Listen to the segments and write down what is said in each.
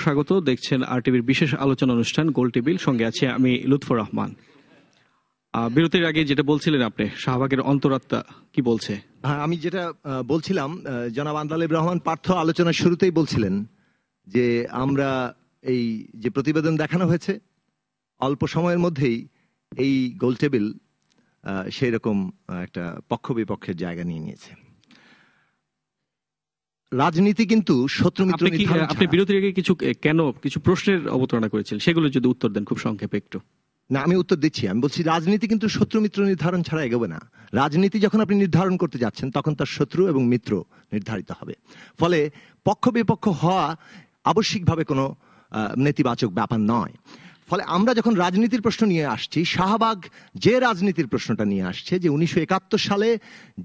স্বাগত, দেখছেন আরটিভির বিশেষ আলোচনা অনুষ্ঠান গোল টেবিল। সঙ্গে আছে আমি লুৎফর রহমান। বিরতির আগে যেটা বলছিলেন আপনি, শাহবাগের অন্তরাত্মা কি বলছে? হ্যাঁ, আমি যেটা বলছিলাম, জনাব আন্দালিব রহমান পার্থ আলোচনার শুরুতেই বলছিলেন যে আমরা এই যে প্রতিবেদন দেখানো হয়েছে অল্প সময়ের মধ্যেই এই গোল টেবিল সেই রকম একটা পক্ষ বিপক্ষের জায়গা নিয়ে নিয়েছে। রাজনীতি কিন্তু শত্রু মিত্র নির্ধারণ। আপনি বিরতির আগে কিছু প্রশ্নের অবতারণা করেছিলেন, সেগুলো যদি উত্তর দেন খুব সংক্ষেপে একটু। না, আমি উত্তর দিচ্ছি। আমি বলছি রাজনীতি কিন্তু শত্রু মিত্র নির্ধারণ ছাড়া এগোবে না। রাজনীতি যখন আপনি নির্ধারণ করতে যাচ্ছেন তখন তার শত্রু এবং মিত্র নির্ধারিত হবে। ফলে পক্ষ বিপক্ষ হওয়া আবশ্যিকভাবে কোনো নেতিবাচক ব্যাপার নয়। ফলে আমরা যখন রাজনীতির প্রশ্ন নিয়ে আসছি, শাহবাগ যে রাজনীতির প্রশ্নটা নিয়ে আসছে যে 1971 সালে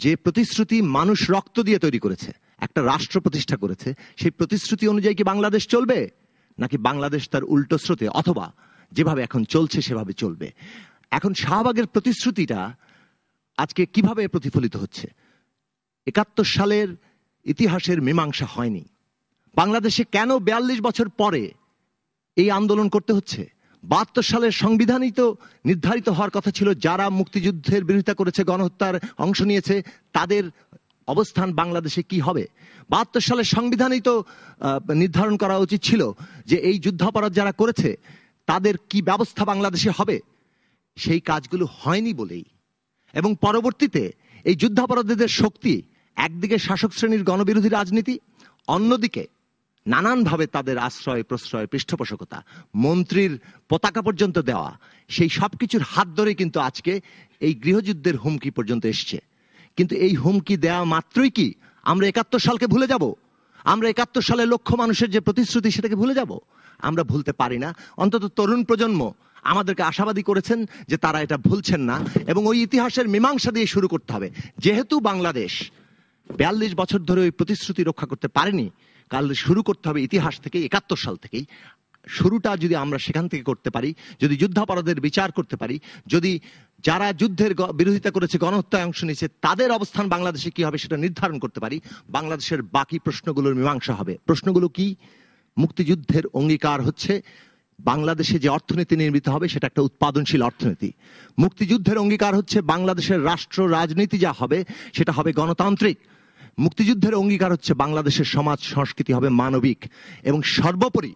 যে প্রতিশ্রুতি মানুষ রক্ত দিয়ে তৈরি করেছে, একটা রাষ্ট্র প্রতিষ্ঠা করেছে, সেই প্রতিশ্রুতি অনুযায়ী কি বাংলাদেশ চলবে, নাকি বাংলাদেশ তার উল্টো স্রোতে অথবা যেভাবে এখন চলছে সেভাবে চলবে? এখন শাহবাগের প্রতিশ্রুতিটা আজকে কিভাবে প্রতিফলিত হচ্ছে? 71 সালের ইতিহাসের মীমাংসা হয়নি। বাংলাদেশে কেন 42 বছর পরে এই আন্দোলন করতে হচ্ছে? 72 সালের সংবিধানই তো নির্ধারিত হওয়ার কথা ছিল যারা মুক্তিযুদ্ধের বিরোধিতা করেছে, গণহত্যার অংশ নিয়েছে, তাদের অবস্থান বাংলাদেশে কি হবে। 72 সালের সংবিধানই তো নির্ধারণ করা উচিত ছিল যে এই যুদ্ধাপরাধ যারা করেছে তাদের কি ব্যবস্থা বাংলাদেশে হবে। সেই কাজগুলো হয়নি বলেই, এবং পরবর্তীতে এই যুদ্ধাপরাধীদের শক্তি, একদিকে শাসক শ্রেণীর গণবিরোধী রাজনীতি, অন্যদিকে নানানভাবে তাদের আশ্রয় প্রশ্রয় পৃষ্ঠপোষকতা, মন্ত্রীর পতাকা পর্যন্ত দেওয়া, সেই সবকিছুর হাত ধরে কিন্তু আজকে এই গৃহযুদ্ধের হুমকি পর্যন্ত এসছে। কিন্তু এই হুমকি দেওয়া মাত্রই কি আমরা 71 সালকে ভুলে যাব? আমরা 71 সালে লক্ষ মানুষের যে প্রতিশ্রুতি সেটাকে ভুলে যাব? আমরা ভুলতে পারি না। অন্তত তরুণ প্রজন্ম আমাদেরকে আশাবাদী করেছেন যে তারা এটা ভুলছেন না, এবং ওই ইতিহাসের মীমাংসা দিয়ে শুরু করতে হবে। যেহেতু বাংলাদেশ 42 বছর ধরে ওই প্রতিশ্রুতি রক্ষা করতে পারেনি, কাল শুরু করতে হবে ইতিহাস থেকে, 71 সাল থেকেই। শুরুটা যদি আমরা সেখান থেকে করতে পারি, যদি যুদ্ধাপরাধের বিচার করতে পারি, যদি যারা যুদ্ধের বিরোধিতা করেছে, গণহত্যায় অংশ নিয়েছে, তাদের অবস্থান বাংলাদেশে কি হবে সেটা নির্ধারণ করতে পারি, বাংলাদেশের বাকি প্রশ্নগুলোর মীমাংসা হবে। প্রশ্নগুলো কি? মুক্তিযুদ্ধের অঙ্গীকার হচ্ছে বাংলাদেশে যে অর্থনীতি নির্মিত হবে সেটা একটা উৎপাদনশীল অর্থনীতি। মুক্তিযুদ্ধের অঙ্গীকার হচ্ছে বাংলাদেশের রাষ্ট্র রাজনীতি যা হবে সেটা হবে গণতান্ত্রিক। মুক্তিযুদ্ধের অঙ্গীকার হচ্ছে বাংলাদেশের সমাজ সংস্কৃতি হবে মানবিক, এবং সর্বোপরি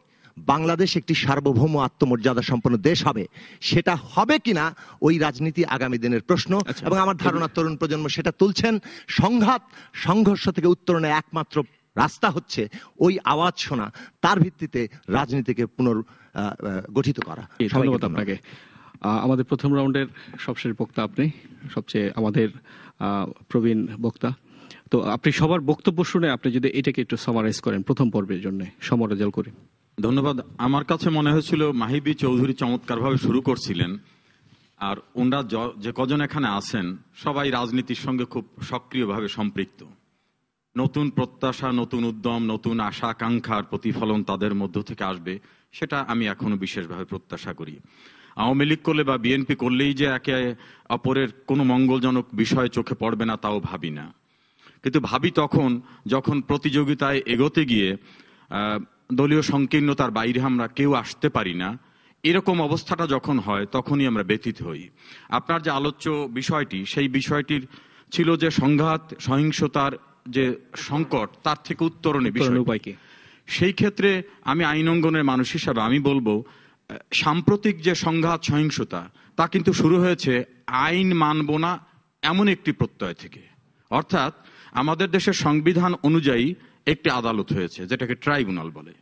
বাংলাদেশ একটি সার্বভৌম আত্মমর্যাদা সম্পন্ন দেশ হবে। সেটা হবে কিনা ওই রাজনীতি আগামী দিনের প্রশ্ন, এবং আমার ধারণা তরুণ প্রজন্ম সেটা তুলছেন। সংঘাত সংঘর্ষ থেকে উত্তরণে একমাত্র রাস্তা হচ্ছে ওই আওয়াজ শোনা, তার ভিত্তিতে রাজনীতিকে পুনর্গঠিত করা। ধন্যবাদ আপনাকে। আমাদের প্রথম রাউন্ডের সবশেষ বক্তা আপনি, সবচেয়ে আমাদের প্রবীণ বক্তা। তো আপনি সবার বক্তব্য শুনে আপনি যদি এটাকে একটু সামারাইজ করেন প্রথম পর্বের জন্য, সমরাজল করি। ধন্যবাদ। আমার কাছে মনে হয়েছিল মাহিবী চৌধুরী চমৎকারভাবে শুরু করছিলেন, আর ওনারা যে কজন এখানে আছেন সবাই রাজনীতির সঙ্গে খুব সক্রিয়ভাবে সম্পৃক্ত। নতুন প্রত্যাশা, নতুন উদ্যম, নতুন আশা আকাঙ্ক্ষার প্রতিফলন তাদের মধ্য থেকে আসবে, সেটা আমি এখনো বিশেষভাবে প্রত্যাশা করি। আওয়ামী লীগ করলে বা বিএনপি করলেই যে একে অপরের কোনো মঙ্গলজনক বিষয় চোখে পড়বে না তাও ভাবি না, কিন্তু ভাবি তখন যখন প্রতিযোগিতায় এগোতে গিয়ে দলীয় সংকীর্ণতার বাইরে আমরা কেউ আসতে পারি না। এরকম অবস্থাটা যখন হয় তখনই আমরা ব্যথিত হই। আপনার যে আলোচ্য বিষয়টি, সেই বিষয়টির ছিল যে সংঘাত সহিংসতার যে সংকট, তার থেকে উত্তরণের বিষয়। সেই ক্ষেত্রে আমি আইন অঙ্গনের মানুষ হিসাবে আমি বলবো, সাম্প্রতিক যে সংঘাত সহিংসতা তা কিন্তু শুরু হয়েছে আইন মানব না এমন একটি প্রত্যয় থেকে। অর্থাৎ আমাদের দেশের সংবিধান অনুযায়ী একটি আদালত হয়েছে যেটাকে ট্রাইব্যুনাল বলে।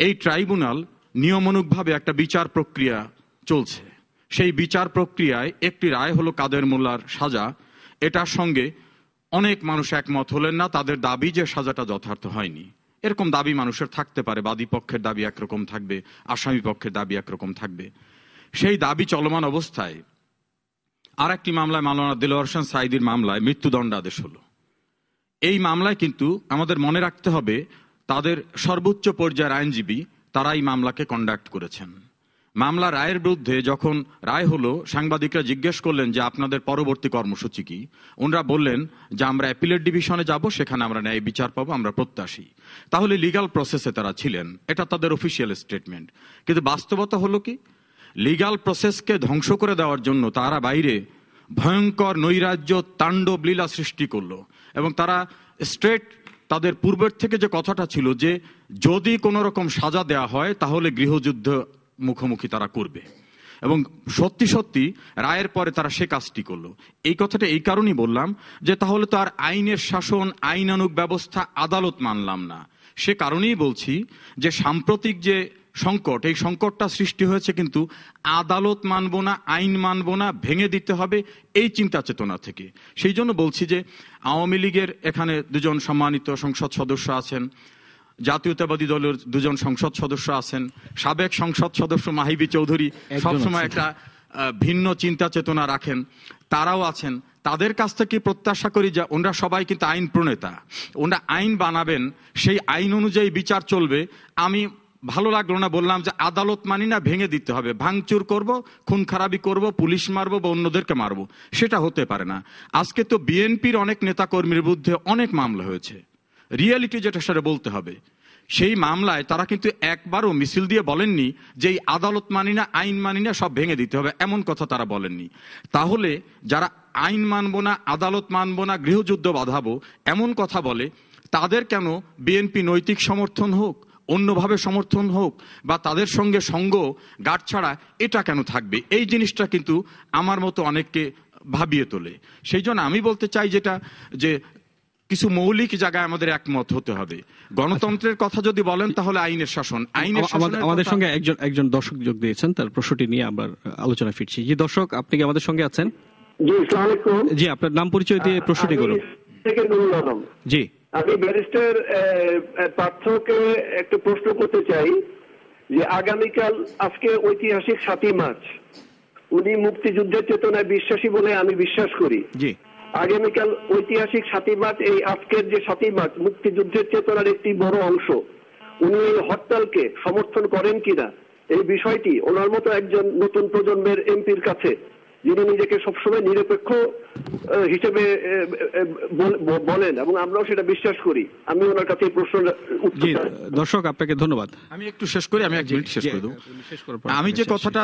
এই ট্রাইব্যুনাল নিয়মানুগভাবে একটা বিচার প্রক্রিয়া চলছে। সেই বিচার প্রক্রিয়ায় একটি রায় হলো কাদের মোল্লার সাজা। এটার সঙ্গে অনেক মানুষ একমত হলেন না, তাদের দাবি যে সাজাটা যথার্থ হয়নি। এরকম দাবি মানুষের থাকতে পারে, বাদী পক্ষের দাবি একরকম থাকবে, আসামি পক্ষের দাবি একরকম থাকবে। সেই দাবি চলমান অবস্থায় আর একটি মামলায়, মাওলানা দেলোয়ার হোসেন সাঈদীর মামলায় মৃত্যুদণ্ডাদেশ হলো। এই মামলায় কিন্তু আমাদের মনে রাখতে হবে তাদের সর্বোচ্চ পর্যায়ের আইনজীবী তারা এই মামলাকে কন্ডাক্ট করেছেন। মামলা রায়ের বিরুদ্ধে যখন রায় হলো, সাংবাদিকরা জিজ্ঞেস করলেন যে আপনাদের পরবর্তী কর্মসূচি কি। ওনারা বললেন যে আমরা অ্যাপিলেট ডিভিশনে যাব, সেখানে আমরা ন্যায় বিচার পাবো, আমরা প্রত্যাশী। তাহলে লিগ্যাল প্রসেসে তারা ছিলেন, এটা তাদের অফিসিয়াল স্টেটমেন্ট। কিন্তু বাস্তবতা হলো কি, লিগ্যাল প্রসেসকে ধ্বংস করে দেওয়ার জন্য তারা বাইরে ভয়ঙ্কর নৈরাজ্য তাণ্ডব লীলা সৃষ্টি করলো। এবং তারা স্ট্রেট তাদের পূর্বের থেকে যে কথাটা ছিল যে যদি কোনো রকম সাজা দেয়া হয় তাহলে গৃহযুদ্ধ মুখোমুখি তারা করবে, এবং সত্যি সত্যি রায়ের পরে তারা সে কাজটি করলো। এই কথাটা এই কারণেই বললাম যে তাহলে তো আর আইনের শাসন, আইনানুগ ব্যবস্থা, আদালত মানলাম না। সে কারণেই বলছি যে সাম্প্রতিক যে সংকট, এই সংকটটা সৃষ্টি হয়েছে কিন্তু আদালত মানব না, আইন মানব না, ভেঙে দিতে হবে এই চিন্তা চেতনা থেকে। সেই জন্য বলছি যে আওয়ামী লীগের এখানে দুজন সম্মানিত সংসদ সদস্য আছেন, জাতীয়তাবাদী দলের দুজন সংসদ সদস্য আছেন, সাবেক সংসদ সদস্য মাহিবি চৌধুরী সবসময় একটা ভিন্ন চিন্তা চেতনা রাখেন, তারাও আছেন। তাদের কাছ থেকে প্রত্যাশা করি যে ওনারা সবাই কিন্তু আইন প্রণেতা, ওনারা আইন বানাবেন, সেই আইন অনুযায়ী বিচার চলবে। আমি ভালো লাগলো না, বললাম যে আদালত মানি না, ভেঙে দিতে হবে, ভাঙচুর করব, খুন খারাপি করব, পুলিশ মারবো বা অন্যদেরকে মারবো, সেটা হতে পারে না। আজকে তো বিএনপির অনেক নেতাকর্মীর বিরুদ্ধে অনেক মামলা হয়েছে, রিয়ালিটি যেটা সেটা বলতে হবে। সেই মামলায় তারা কিন্তু একবারও মিছিল দিয়ে বলেননি যে এই আদালত মানি না, আইন মানি না, সব ভেঙে দিতে হবে, এমন কথা তারা বলেননি। তাহলে যারা আইন মানবো না, আদালত মানবো না, গৃহযুদ্ধ বাঁধাবো এমন কথা বলে, তাদের কেন বিএনপি নৈতিক সমর্থন হোক, অন্যভাবে সমর্থন হোক, বা তাদের সঙ্গে সঙ্গ গাঁট ছাড়া এটা কেন থাকবে? এই জিনিসটা কিন্তু আমার মতো অনেককে ভাবিয়ে তোলে। সেই জন্য আমি বলতে চাই যেটা, যে কিছু মৌলিক জায়গায় আমাদের একমত হতে হবে। গণতন্ত্রের কথা যদি বলেন তাহলে আইনের শাসন, আইনের আমাদের সঙ্গে একজন দর্শক যোগ দিয়েছেন, তার প্রশ্নটি নিয়ে আমরা আলোচনা ফিরছি। জি দর্শক, আপনি কি আমাদের সঙ্গে আছেন? জি, আসসালামু আলাইকুম। জি, আপনার নাম পরিচয় দিয়ে প্রশ্নটি করুন। জি, আমি ব্যারিস্টার পার্থকে একটা প্রশ্ন করতে চাই যে আগামীকাল, আজকে ঐতিহাসিক 7ই মার্চ, উনি মুক্তিযুদ্ধের চেতনায় বিশ্বাসী বলে আমি বিশ্বাস করি। জি, আগামীকাল ঐতিহাসিক 7ই মার্চ, এই আজকের যে 7ই মার্চ মুক্তিযুদ্ধের চেতনার একটি বড় অংশ, উনি এই হরতালকে সমর্থন করেন কিনা এই বিষয়টি ওনার মতো একজন নতুন প্রজন্মের এমপির কাছে, যিনি নিজেকে সবসময় নিরপেক্ষ হিসেবে বলেন এবং আমরাও সেটা বিশ্বাস করি, আমি ওনার কাছে এই প্রশ্ন। জি দর্শক, আপনাকে ধন্যবাদ। আমি একটু শেষ করি, আমি 1 মিনিট শেষ করে দেব। আমি যে কথাটা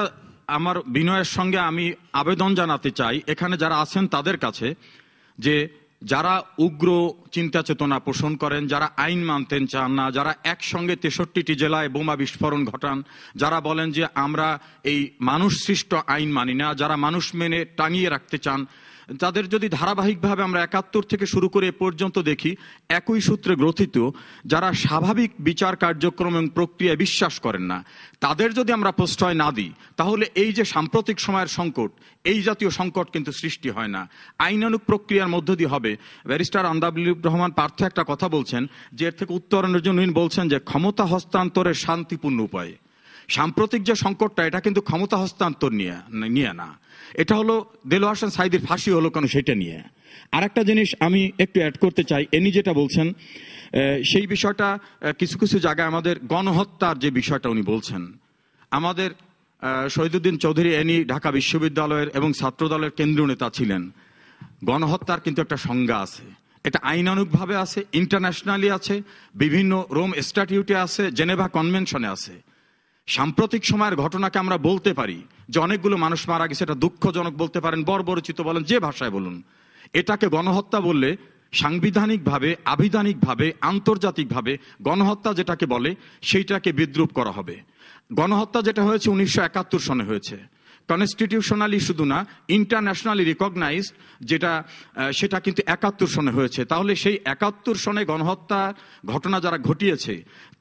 আমার বিনয়ের সঙ্গে আমি আবেদন জানাতে চাই এখানে যারা আছেন তাদের কাছে, যে যারা উগ্র চিন্তা চেতনা পোষণ করেন, যারা আইন মানতেন চান না, যারা একসঙ্গে 63টি জেলায় বোমা বিস্ফোরণ ঘটান, যারা বলেন যে আমরা এই মানুষ সৃষ্ট আইন মানি না, যারা মানুষ মেনে টাঙিয়ে রাখতে চান, তাদের যদি ধারাবাহিকভাবে আমরা 71 থেকে শুরু করে এ পর্যন্ত দেখি, একই সূত্রে গ্রথিত যারা স্বাভাবিক বিচার কার্যক্রম এবং প্রক্রিয়ায় বিশ্বাস করেন না, তাদের যদি আমরা প্রশ্রয় না দিই, তাহলে এই যে সাম্প্রতিক সময়ের সংকট, এই জাতীয় সংকট কিন্তু সৃষ্টি হয় না, আইনানুগ প্রক্রিয়ার মধ্য দিয়ে হবে। ব্যারিস্টার আন্দাবুল রহমান পার্থ একটা কথা বলছেন, যে এর থেকে উত্তরণের জন্য বলছেন যে ক্ষমতা হস্তান্তরের শান্তিপূর্ণ উপায়। সাম্প্রতিক যে সংকটটা, এটা কিন্তু ক্ষমতা হস্তান্তর নিয়ে না, এটা হলো দেলোয়ার হোসেন সাঈদীর ফাঁসি হলো কেন সেটা নিয়ে। আর একটা জিনিস আমি একটু অ্যাড করতে চাই, এনি যেটা বলছেন সেই বিষয়টা, কিছু কিছু জায়গায় আমাদের গণহত্যার যে বিষয়টা উনি বলছেন, আমাদের শহীদুদ্দিন চৌধুরী এনি ঢাকা বিশ্ববিদ্যালয়ের এবং ছাত্রদলের কেন্দ্রীয় নেতা ছিলেন। গণহত্যার কিন্তু একটা সংজ্ঞা আছে, এটা আইনানুগভাবে আছে, ইন্টারন্যাশনালি আছে, বিভিন্ন রোম স্ট্যাটিউটে আছে, জেনেভা কনভেনশনে আছে। সাম্প্রতিক সময়ের ঘটনাকে আমরা বলতে পারি যে অনেকগুলো মানুষ মারা গেছে, এটা দুঃখজনক বলতে পারেন, বর্বরচিত বলেন, যে ভাষায় বলুন, এটাকে গণহত্যা বললে সাংবিধানিকভাবে, আবিধানিকভাবে, আন্তর্জাতিকভাবে গণহত্যা যেটাকে বলে সেইটাকে বিদ্রূপ করা হবে। গণহত্যা যেটা হয়েছে 1971 সনে হয়েছে, কনস্টিটিউশনালি শুধু না, ইন্টারন্যাশনালি রিকগনাইজড, যেটা সেটা কিন্তু 71 সনে হয়েছে। তাহলে সেই 71 সনে গণহত্যা ঘটনা যারা ঘটিয়েছে,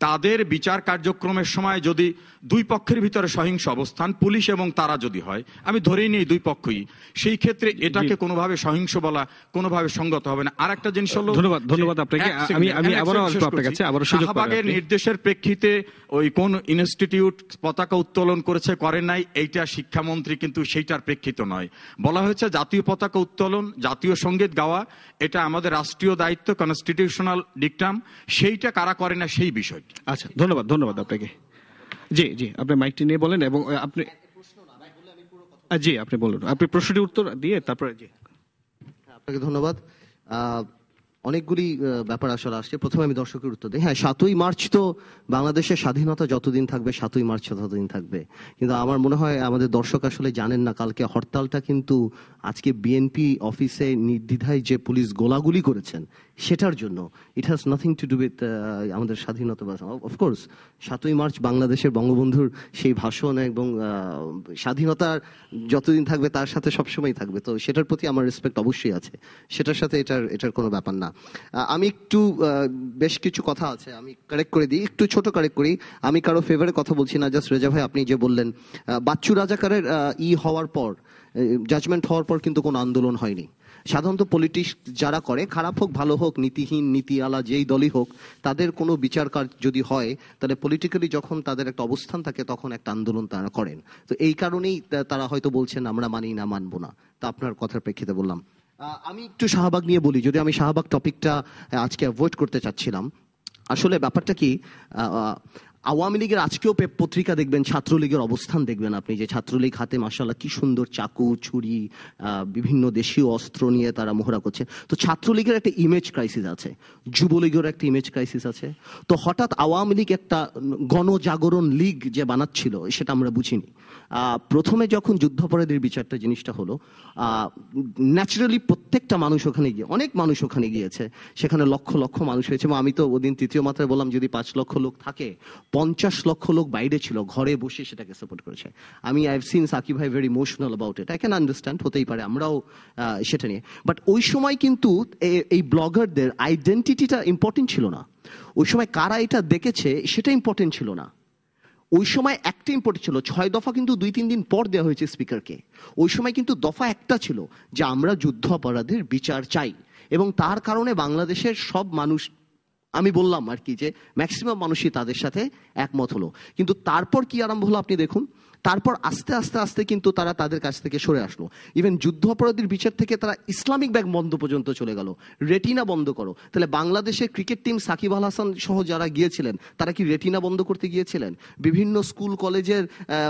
তাদের বিচার কার্যক্রমের সময় যদি দুই পক্ষের ভিতরে সহিংস অবস্থান, পুলিশ এবং তারা যদি হয়, আমি ধরেই নিই দুই পক্ষই, সেই ক্ষেত্রে এটাকে কোনোভাবে সহিংস বলা কোনোভাবে সঙ্গত হবে না। আর একটা জিনিস হলো, ধন্যবাদ আপনাকে। আমি আবারও আসবো আপনার কাছে, আবারও সুযোগ পাবেন। শাহবাগের নির্দেশের প্রেক্ষিতে ওই কোন ইনস্টিটিউট পতাকা উত্তোলন করেছে করে নাই, এইটা শিক্ষামন্ত্রী কিন্তু সেইটার প্রেক্ষিত নয়। বলা হয়েছে জাতীয় পতাকা উত্তোলন, জাতীয় সঙ্গীত গাওয়া, এটা আমাদের রাষ্ট্রীয় দায়িত্ব, কনস্টিটিউশনাল ডিকটাম, সেইটা কারা করে না সেই বিষয়টি। আচ্ছা, ধন্যবাদ আপনাকে। জি জি, আপনি মাইকটি নিয়ে বলেন এবং আপনি জি আপনি বলুন, আপনি প্রশ্নটির উত্তর দিয়ে তারপরে জি। আপনাকে ধন্যবাদ। অনেকগুলি ব্যাপার আসলে আসছে। প্রথমে আমি দর্শকের উত্তর দিই। হ্যাঁ, 7ই মার্চ তো বাংলাদেশের স্বাধীনতা যতদিন থাকবে 7ই মার্চ ততদিন থাকবে। কিন্তু আমার মনে হয় আমাদের দর্শক আসলে জানেন না, কালকে হরতালটা কিন্তু আজকে বিএনপি অফিসে নির্দ্বিধায় যে পুলিশ গোলাগুলি করেছেন সেটার জন্য। It has nothing to do with আমাদের স্বাধীনতা। অফকোর্স 7ই মার্চ বাংলাদেশের বঙ্গবন্ধুর সেই ভাষণ এবং স্বাধীনতার যতদিন থাকবে তার সাথে সবসময় থাকবে, তো সেটার প্রতি আমার রেসপেক্ট অবশ্যই আছে, সেটার সাথে এটার কোনো ব্যাপার না। আমি একটু বেশ কিছু কথা আছে আমি কারেক্ট করে দিই, একটু ছোট কারেক্ট করি। আমি কারো ফেভারে কথা বলছি না, জাস্ট রেজা ভাই আপনি যে বললেন বাচ্চু রাজাকারের হওয়ার পর, জাজমেন্ট হওয়ার পর কিন্তু কোনো আন্দোলন হয়নি। সাধারণত পলিটিক্স যারা করে, খারাপ হোক ভালো হোক, নীতিহীন নীতিআলা যেই দলই হোক, তাদের কোনো বিচার কাজ যদি হয় তাহলে পলিটিক্যালি যখন তাদের একটা অবস্থান থাকে তখন একটা আন্দোলন তারা করেন। তো এই কারণেই তারা হয়তো বলছেন আমরা মানি না, মানবো না। তা আপনার কথার প্রেক্ষিতে বললাম। আমি একটু শাহবাগ নিয়ে বলি, যদি আমি শাহবাগ টপিকটা আজকে অ্যাভয়েড করতে চাচ্ছিলাম। আসলে ব্যাপারটা কি, আওয়ামী লীগের আজকেও পত্রিকা দেখবেন, ছাত্রলীগের অবস্থান দেখবেন আপনি, যে ছাত্রলীগ হাতে মাশাআল্লাহ কি সুন্দর চাকু ছুরি বিভিন্ন দেশীয় অস্ত্র নিয়ে তারা মহড়া করছে। তো ছাত্রলীগের একটা ইমেজ ক্রাইসিস আছে, যুবলীগের একটা ইমেজ ক্রাইসিস আছে। তো হঠাৎ আওয়ামী লীগ একটা গণজাগরণ লীগ যে বানাচ্ছিল সেটা আমরা বুঝিনি। প্রথমে যখন যুদ্ধাপরাধীর বিচারটা জিনিসটা হলো, ন্যাচারালি প্রত্যেকটা মানুষ ওখানে গিয়ে, অনেক মানুষ ওখানে গিয়েছে, সেখানে লক্ষ লক্ষ মানুষ হয়েছে। এবং আমি তো ওদিন তৃতীয় মাত্রায় বললাম যদি 5 লক্ষ লোক থাকে, 50 লক্ষ লোক বাইরে ছিল, ঘরে বসে সেটাকে সাপোর্ট করেছে। আমি আই হ্যাভ সিন সাকিব ভাই very emotional about it, I can understand, হতেই পারে, আমরাও সেটা নিয়ে। বাট ওই সময় কিন্তু এই ব্লগারদের আইডেন্টিটিটা ইম্পর্টেন্ট ছিল না। ওই সময় কারা এটা দেখেছে সেটা ইম্পর্টেন্ট ছিল না। ওই সময় একটা ইম্পর্টেন্ট ছিল, 6 দফা কিন্তু 2-3 দিন পর দেওয়া হয়েছে স্পিকারকে। ওই সময় কিন্তু দফা একটা ছিল যে আমরা যুদ্ধ অপরাধের বিচার চাই, এবং তার কারণে বাংলাদেশের সব মানুষ, আমি বললাম আর কি, যে ম্যাক্সিমাম মানুষই তাদের সাথে একমত হলো। কিন্তু তারপর কি আরম্ভ হলো আপনি দেখুন, তারপর আস্তে আস্তে আস্তে কিন্তু তারা তাদের কাছ থেকে সরে আসলো। ইভেন যুদ্ধ অপরাধীর বিচার থেকে তারা ইসলামিক ব্যাংক বন্ধ পর্যন্ত চলে গেল, রেটিনা বন্ধ করো। তাহলে বাংলাদেশের ক্রিকেট টিম সাকিব আল হাসান সহ যারা গিয়েছিলেন তারা কি রেটিনা বন্ধ করতে গিয়েছিলেন? বিভিন্ন স্কুল কলেজের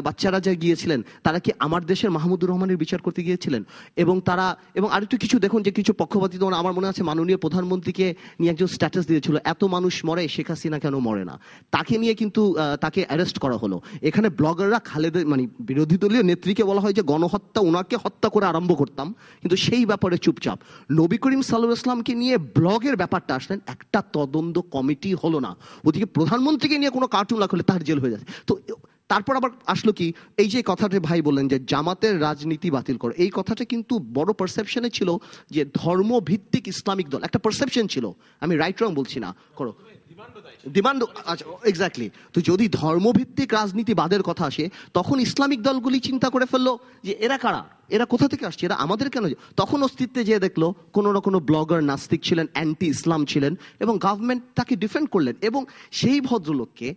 বাচ্চারা যা গিয়েছিলেন তারা কি আমার দেশের মাহমুদুর রহমানের বিচার করতে গিয়েছিলেন? এবং তারা, এবং আরেকটু কিছু দেখুন যে কিছু পক্ষপাতী, যেমন আমার মনে আছে মাননীয় প্রধানমন্ত্রীকে নিয়ে একজন স্ট্যাটাস দিয়েছিল, এত মানুষ মরে শেখ হাসিনা কেন মরে না, তাকে নিয়ে কিন্তু তাকে অ্যারেস্ট করা হলো। এখানে ব্লগাররা খালেদা, মানে বিরোধী দলীয় নেত্রীকে বলা হয় যে গণহত্যা, ওনাকে হত্যা করে আরম্ভ করতাম, কিন্তু সেই ব্যাপারে চুপচাপ। নবী করিম সাল্লাল্লাহু আলাইহি ওয়াসাল্লামকে নিয়ে ব্লগের ব্যাপারটা আসলেন, একটা তদন্ত কমিটি হলো না। ওদিকে প্রধানমন্ত্রীকে নিয়ে কোনো কার্টুন লাগালে তার জেল হয়ে যাচ্ছে। তো তারপর আবার আসলো কি, এই যে কথাটা ভাই বললেন যে জামাতের রাজনীতি বাতিল করো, এই কথাটা কিন্তু বড় পারসেপশনে ছিল যে ধর্মভিত্তিক ইসলামিক দল, একটা পারসেপশন ছিল, আমি রাইট রং বলছি না, করো ডিমান্ড, আচ্ছা এক্স্যাক্টলি। তো যদি ধর্মভিত্তিক রাজনীতিবাদের কথা আসে, তখন ইসলামিক দলগুলি চিন্তা করে ফেললো যে এরা কারা, এরা কোথা থেকে আসছে, এরা আমাদের কেন? তখন অস্তিত্বে যেয়ে দেখলো কোনো না কোনো ব্লগার নাস্তিক ছিলেন, অ্যান্টি ইসলাম ছিলেন, এবং গভর্নমেন্ট তাকে ডিফেন্ড করলেন, এবং সেই ভদ্রলোককে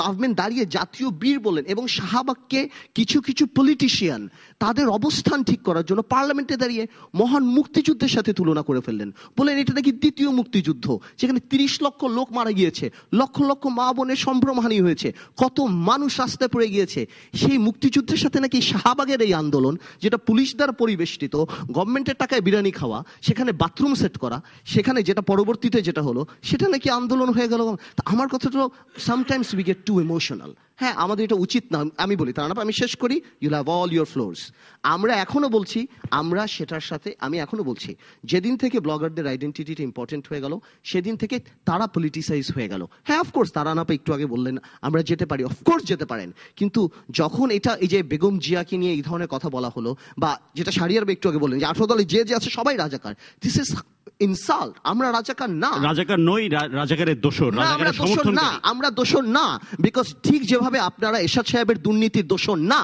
গভর্নমেন্ট দাঁড়িয়ে জাতীয় বীর বলেন। এবং শাহবাগকে কিছু কিছু পলিটিশিয়ান তাদের অবস্থান ঠিক করার জন্য পার্লামেন্টে দাঁড়িয়ে মহান মুক্তিযুদ্ধের সাথে তুলনা করে ফেললেন, বলেন এটা নাকি দ্বিতীয় মুক্তিযুদ্ধ, যেখানে 30 লক্ষ লোক মারা গিয়েছে, লক্ষ লক্ষ মা বোনের সম্ভ্রমহানি হয়েছে, কত মানুষ রাস্তায় পড়ে গিয়েছে। সেই মুক্তিযুদ্ধের সাথে নাকি শাহবাগের এই আন্দোলন, যেটা পুলিশ দ্বারা পরিবেষ্টিত, গভর্নমেন্টের টাকায় বিরিয়ানি খাওয়া, সেখানে বাথরুম সেট করা, সেখানে যেটা পরবর্তীতে যেটা হলো সেটা নাকি আন্দোলন হয়ে গেল। আমার কথাটা sometimes we get too emotional. হ্যাঁ, আমাদের এটা উচিত না, আমি বলি, তার না আমি শেষ করি, you'll have all your floors. আমরা এখনো বলছি, আমরা সেটার সাথে, আমি এখনো বলছি, যেদিন থেকে ব্লগারদের আইডেন্টিটিটা ইম্পর্টেন্ট হয়ে গেল সেদিন থেকে তারা পলিটিসাইজ হয়ে গেল। হ্যাঁ, অফকোর্স তারা না একটু আগে বললেন আমরা যেতে পারি, অফকোর্স যেতে পারেন, কিন্তু যখন এটা, এই যে বেগম জিয়াকে নিয়ে এই ধরনের কথা বলা হলো, বা যেটা শাহরিয়ার একটু আগে বললেন যে 18 দলে যে যে আছে সবাই রাজাকার, দিস ইজ ইনসাল্ট। আমরা রাজাকার না, রাজাকার নই, রাজাকারের দোসর, রাজাকারের সমর্থন না, আমরা দোসর না। বিকজ ঠিক যেভাবে আপনারা এরশাদ সাহেবের দুর্নীতির দোসর না,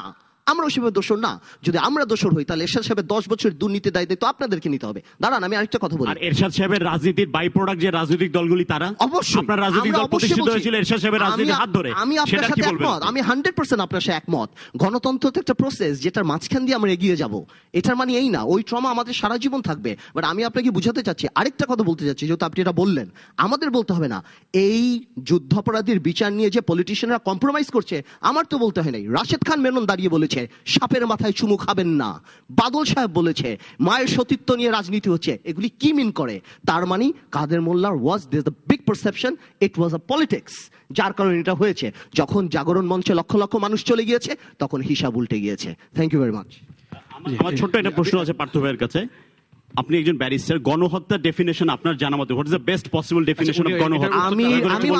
আমরাও সেভাবে দোষর না। যদি আমরা দোষর হই তাহলে এরশাদ সাহেবের 10 বছর দুর্নীতি দায়িত্ব আপনাদেরকে নিতে হবে। দাঁড়ান, আমি আরেকটা কথা বলি। আর এরশাদ সাহেবের রাজনীতির বাই প্রোডাক্ট যে রাজনৈতিক দলগুলি, তারা অবশ্যই আপনার রাজনৈতিক আমরা দল অবশ্যই প্রতিষ্ঠিত বলছি। হয়েছিল এরশাদ সাহেবের রাজনীতির হাত ধরে, আমি আপনার সেটা সাথে কি বলবেন? একমত, আমি 100% আপনার সাথে একমত। গণতন্ত্র তো একটা প্রসেস, যেটার মাঝখান দিয়ে আমরা এগিয়ে যাব। এটার মানে এই না ওই ট্রমা আমাদের সারা জীবন থাকবে। বাট আমি আপনাকে বুঝাতে চাচ্ছি, আরেকটা কথা বলতে চাচ্ছি, যেহেতু আপনি এটা বললেন, আমাদের বলতে হবে না এই যুদ্ধাপরাধীর বিচার নিয়ে যে পলিটিশিয়ানরা কম্প্রোমাইজ করছে, আমার তো বলতে হয় নাই। রাশেদ খান মেনন দাঁড়িয়ে বলেছে সাপের মাথায় চুমু খাবেন না। বাদল সাহেব বলেছে মায়ের সতীত্ব নিয়ে রাজনীতি হচ্ছে। এগুলি কি মিন করে? তার মানে কাদের মোল্লার was this the big perception, it was a politics, যার কারণে এটা হয়েছে। যখন জাগরণ মঞ্চে লক্ষ লক্ষ মানুষ চলে গিয়েছে, তখন হিসাব উল্টে গিয়েছে। Thank you very much. আমার ছোট্ট একটা প্রশ্ন আছে পার্থ ভাইয়ের কাছে। আপনি একজন ব্যারিস্টার, গণহত্যার ডেফিনেশন আপনার জানা মতে what is the best possible definition of গণহত্যা?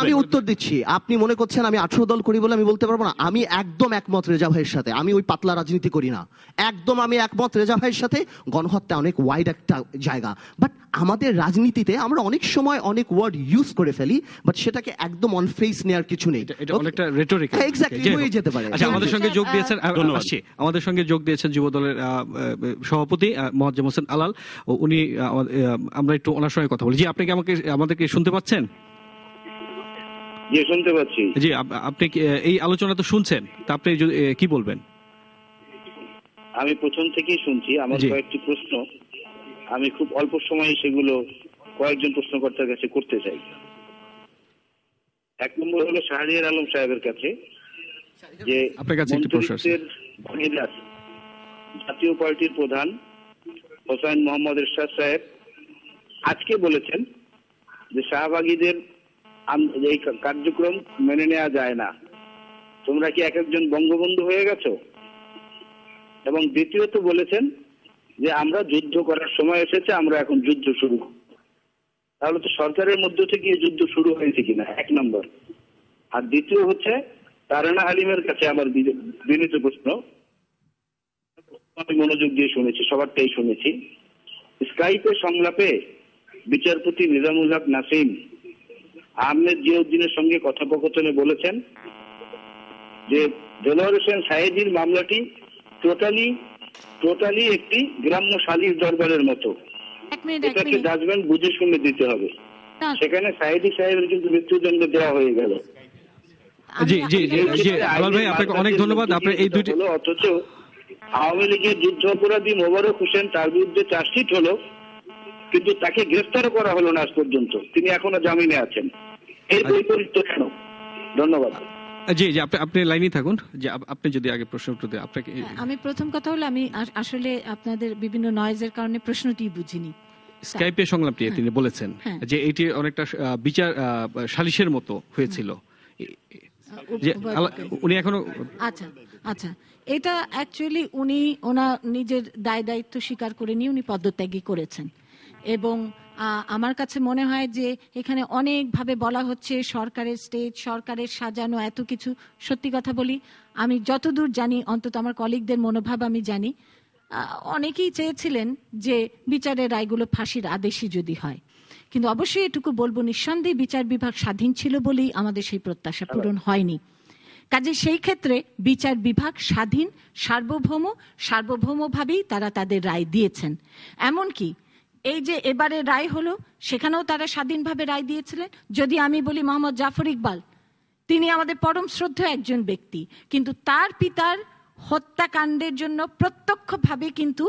আমি উত্তর দিচ্ছি। আপনি মনে করছেন আমি 18 দল করি বলে আমি বলতে পারবো না? আমি একদম একমত রেজা ভাইয়ের সাথে। আমি ওই পাতলা রাজনীতি করি না, একদম আমি একমত রেজা ভাইয়ের সাথে। গণহত্যা অনেক ওয়াইড একটা জায়গা, বাট আমাদের রাজনীতিতে আমরা অনেক সময় অনেক ওয়ার্ড ইউজ করে ফেলি, বাট সেটাকে একদম অন ফেস নেওয়ার কিছু নেই। এটা অনেকটা রেটরিক, এক্স্যাক্টলি হয়ে যেতে পারে। আচ্ছা, আমাদের সঙ্গে যোগ দিয়েছেন, আসছি, আমাদের সঙ্গে যোগ দিয়েছেন যুব দলের সভাপতি মোয়াজ্জেম হোসেন আলাল। উনি আমরা একটু ওনার সঙ্গে কথা বলি। জি, আপনি কি আমাদেরকে শুনতে পাচ্ছেন? জি, শুনতে পাচ্ছি। জি, আপনি এই আলোচনা তো শুনছেন, তা আপনি কি বলবেন? আমি প্রথম থেকেই শুনছি। আমার কয়েকটি প্রশ্ন, আমি খুব অল্প সময়ে সেগুলো কয়েকজন প্রশ্নকর্তার কাছে করতে চাই। 1 নম্বর হলো শাহরিয়ার আলম সাহেবের কাছে, যে আপনার কাছে একটি প্রশ্ন আছে। ভাগিদার জাতীয় পার্টির প্রধান হোসাইন মোহাম্মদ এরশাদ সাহেব আজকে বলেছেন যে শাহবাগীদের এই কার্যক্রম মেনে নেওয়া যায় না। তোমরা কি এক একজন বঙ্গবন্ধু হয়ে গেছো? এবং দ্বিতীয়ত বলেছেন যে আমরা যুদ্ধ করার সময় এসেছে, আমরা এখন যুদ্ধ শুরু। তাহলে তো সরকারের মধ্য থেকে যুদ্ধ শুরু হয়েছে কিনা, 1 নম্বর। আর দ্বিতীয় হচ্ছে তারানা হালিমের কাছে আমার বিনীত প্রশ্ন, আমি মনোযোগ দিয়ে শুনেছি, সবারটাই শুনেছি। স্কাইপে সংলাপে বিচারপতি নিজামুল হক নাসিম আহমেদ জিয়াউদ্দিনের সঙ্গে কথোপকথনে বলেছেন যে দেলোয়ার হোসেন সাইদির মামলাটি টোটালি একটি গ্রাম্য সালিশ দরবারের মতো, এটাকে জাজমেন্ট বুঝে শুনে দিতে হবে। সেখানে সাইদি সাহেবের কিন্তু মৃত্যুদণ্ড দেওয়া হয়ে গেল। জি জি জি, আলাল ভাই আপনাকে অনেক ধন্যবাদ। আপনার এই দুইটি, অথচ আওয়ামী লীগের যুদ্ধ অপরাধী মোবারক হোসেন, তার বিরুদ্ধে চার্জশিট হলো, কিন্তু তাকে গ্রেফতারও করা হলো না আজ পর্যন্ত। তিনি এখনো জামিনে আছেন। এর বৈপরীত্য কেন? ধন্যবাদ। জি জি, আপনি লাইনে থাকুন। যে আপনি যদি আগে প্রশ্ন উত্তর দেন আপনাকে। আমি প্রথম কথা হলো, আমি আসলে আপনাদের বিভিন্ন নয়েজের কারণে প্রশ্নটি বুঝিনি। স্কাইপে সংলাপটি তিনি বলেছেন যে এটি অনেকটা বিচার সালিশের মতো হয়েছিল। যে উনি এখনো, আচ্ছা আচ্ছা, এটা অ্যাকচুয়ালি উনি ওনার নিজের দায়িত্ব স্বীকার করে নিয়ে উনি পদত্যাগী করেছেন। এবং আমার কাছে মনে হয় যে এখানে অনেকভাবে বলা হচ্ছে সরকারের স্টেজ, সরকারের সাজানো এত কিছু। সত্যি কথা বলি, আমি যতদূর জানি, অন্তত আমার কলিগদের মনোভাব আমি জানি, অনেকেই চেয়েছিলেন যে বিচারের রায়গুলো ফাঁসির আদেশই যদি হয়। কিন্তু অবশ্যই এটুকু বলবো, নিঃসন্দেহে বিচার বিভাগ স্বাধীন ছিল বলেই আমাদের সেই প্রত্যাশা পূরণ হয়নি। কাজে সেই ক্ষেত্রে বিচার বিভাগ স্বাধীন, সার্বভৌমভাবেই তারা তাদের রায় দিয়েছেন। এমনকি এই যে এবারে রায় হলো, সেখানেও তারা স্বাধীনভাবে রায় দিয়েছিলেন। যদি আমি বলি মোহাম্মদ জাফর ইকবাল, তিনি আমাদের পরম শ্রদ্ধেয় একজন ব্যক্তি, কিন্তু তার পিতার হত্যাকাণ্ডের জন্য প্রত্যক্ষভাবে কিন্তু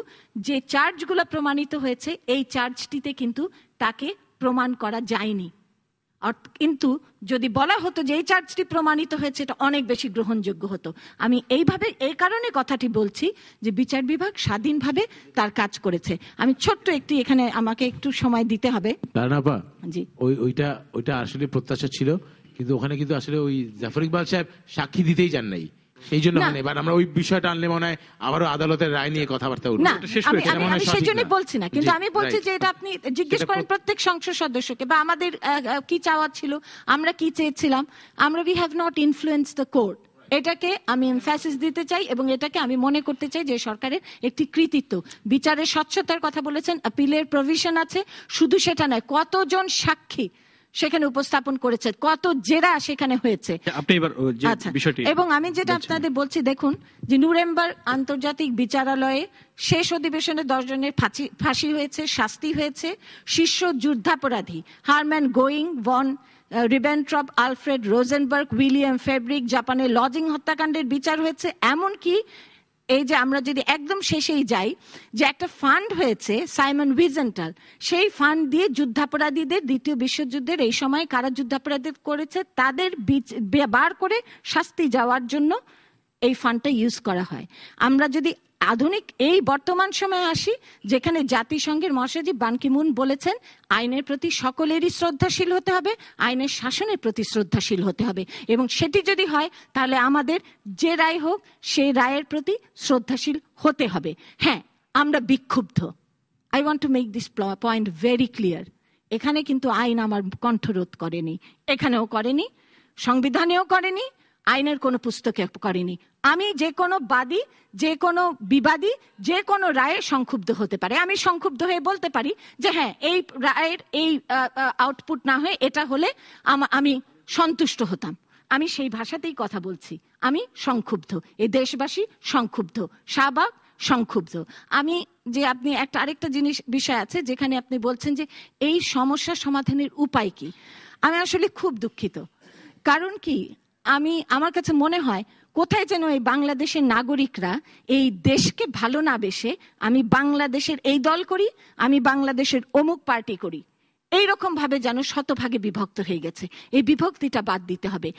যে চার্জগুলো প্রমাণিত হয়েছে, এই চার্জটিতে কিন্তু তাকে প্রমাণ করা যায়নি। কিন্তু যদি বলা হতো যে এই চার্জটি প্রমাণিত হয়েছে, এটা অনেক বেশি গ্রহণযোগ্য হতো। আমি এই কারণে কথাটি বলছি যে বিচার বিভাগ স্বাধীনভাবে তার কাজ করেছে। আমি ছোট্ট একটি, এখানে আমাকে একটু সময় দিতে হবে। জি, ওইটা আসলে প্রত্যাশা ছিল, কিন্তু ওখানে কিন্তু আসলে ওই জাফর ইকবাল সাহেব সাক্ষী দিতেই যান নাই, সেই জন্য এবার আমরা ওই বিষয়টা আনলে মনে হয় আবারও আদালতের রায় নিয়ে কথাবার্তা উঠবে। আমি সেই জন্য বলছি না, কিন্তু আমি বলছি যে এটা আপনি জিজ্ঞেস করেন প্রত্যেক সংসদ সদস্যকে, বা আমাদের কি চাওয়া ছিল, আমরা কি চেয়েছিলাম। আমরা we have not influence the court, এটাকে আমি এমফাসিস দিতে চাই, এবং এটাকে আমি মনে করতে চাই যে সরকারের একটি কৃতিত্ব। বিচারের স্বচ্ছতার কথা বলেছেন, আপিলের প্রভিশন আছে, শুধু সেটা নয়, কতজন সাক্ষী সেখানে উপস্থাপন করেছে, কত জেরা সেখানে হয়েছে। আপনি এবার যে আচ্ছা, বিষয়টি এবং আমি যেটা আপনাদের বলছি, দেখুন যে নুরেমবার্গ আন্তর্জাতিক বিচারালয়ে শেষ অধিবেশনে 10 জনের ফাঁসি হয়েছে, শাস্তি হয়েছে। শীর্ষ যুদ্ধাপরাধী Hermann Goering, von Ribbentrop, Alfred Rosenberg, William ফেব্রিক, জাপানের লজিং হত্যাকাণ্ডের বিচার হয়েছে। এমনকি এই যে আমরা যদি একদম শেষেই যাই, যে একটা ফান্ড হয়েছে সাইমন উইজেন্টাল, সেই ফান্ড দিয়ে যুদ্ধাপরাধীদের, দ্বিতীয় বিশ্বযুদ্ধের এই সময় কারা যুদ্ধাপরাধী করেছে তাদের বার করে শাস্তি যাওয়ার জন্য এই ফান্ডটা ইউজ করা হয়। আমরা যদি আধুনিক এই বর্তমান সময়ে আসি, যেখানে জাতিসংঘের মহাসচিব বান কি মুন বলেছেন আইনের প্রতি সকলেরই শ্রদ্ধাশীল হতে হবে, আইনের শাসনের প্রতি শ্রদ্ধাশীল হতে হবে, এবং সেটি যদি হয় তাহলে আমাদের যে রায় হোক সেই রায়ের প্রতি শ্রদ্ধাশীল হতে হবে। হ্যাঁ, আমরা বিক্ষুব্ধ। I want to make this point very clear. এখানে কিন্তু আইন আমার কণ্ঠরোধ করেনি, এখানেও করেনি, সংবিধানেও করেনি, আইনের কোনো পুস্তকে করেনি। আমি যে কোনো বাদী, যে কোনো বিবাদী, যে কোনো রায়ে সংক্ষুব্ধ হতে পারে। আমি সংক্ষুব্ধ হয়ে বলতে পারি যে হ্যাঁ, এই রায়ের এই আউটপুট না হয়ে এটা হলে আমি সন্তুষ্ট হতাম। আমি সেই ভাষাতেই কথা বলছি। আমি সংক্ষুব্ধ, এই দেশবাসী সংক্ষুব্ধ, শাহবাগ সংক্ষুব্ধ। আমি যে আপনি আরেকটা বিষয় আছে যেখানে আপনি বলছেন যে এই সমস্যা সমাধানের উপায় কি। আমি আসলে খুব দুঃখিত, কারণ কি আমার কাছে মনে হয় কোথায় যেন এই বাংলাদেশের নাগরিকরা এই দেশকে ভালো না বেসে আমি বাংলাদেশের এই দল করি, আমি বাংলাদেশের অমুক পার্টি করি, এইরকম ভাবে যেন শতভাগে বিভক্ত হয়ে গেছে। এই বিভক্তিটা বাদ দিতে হবে।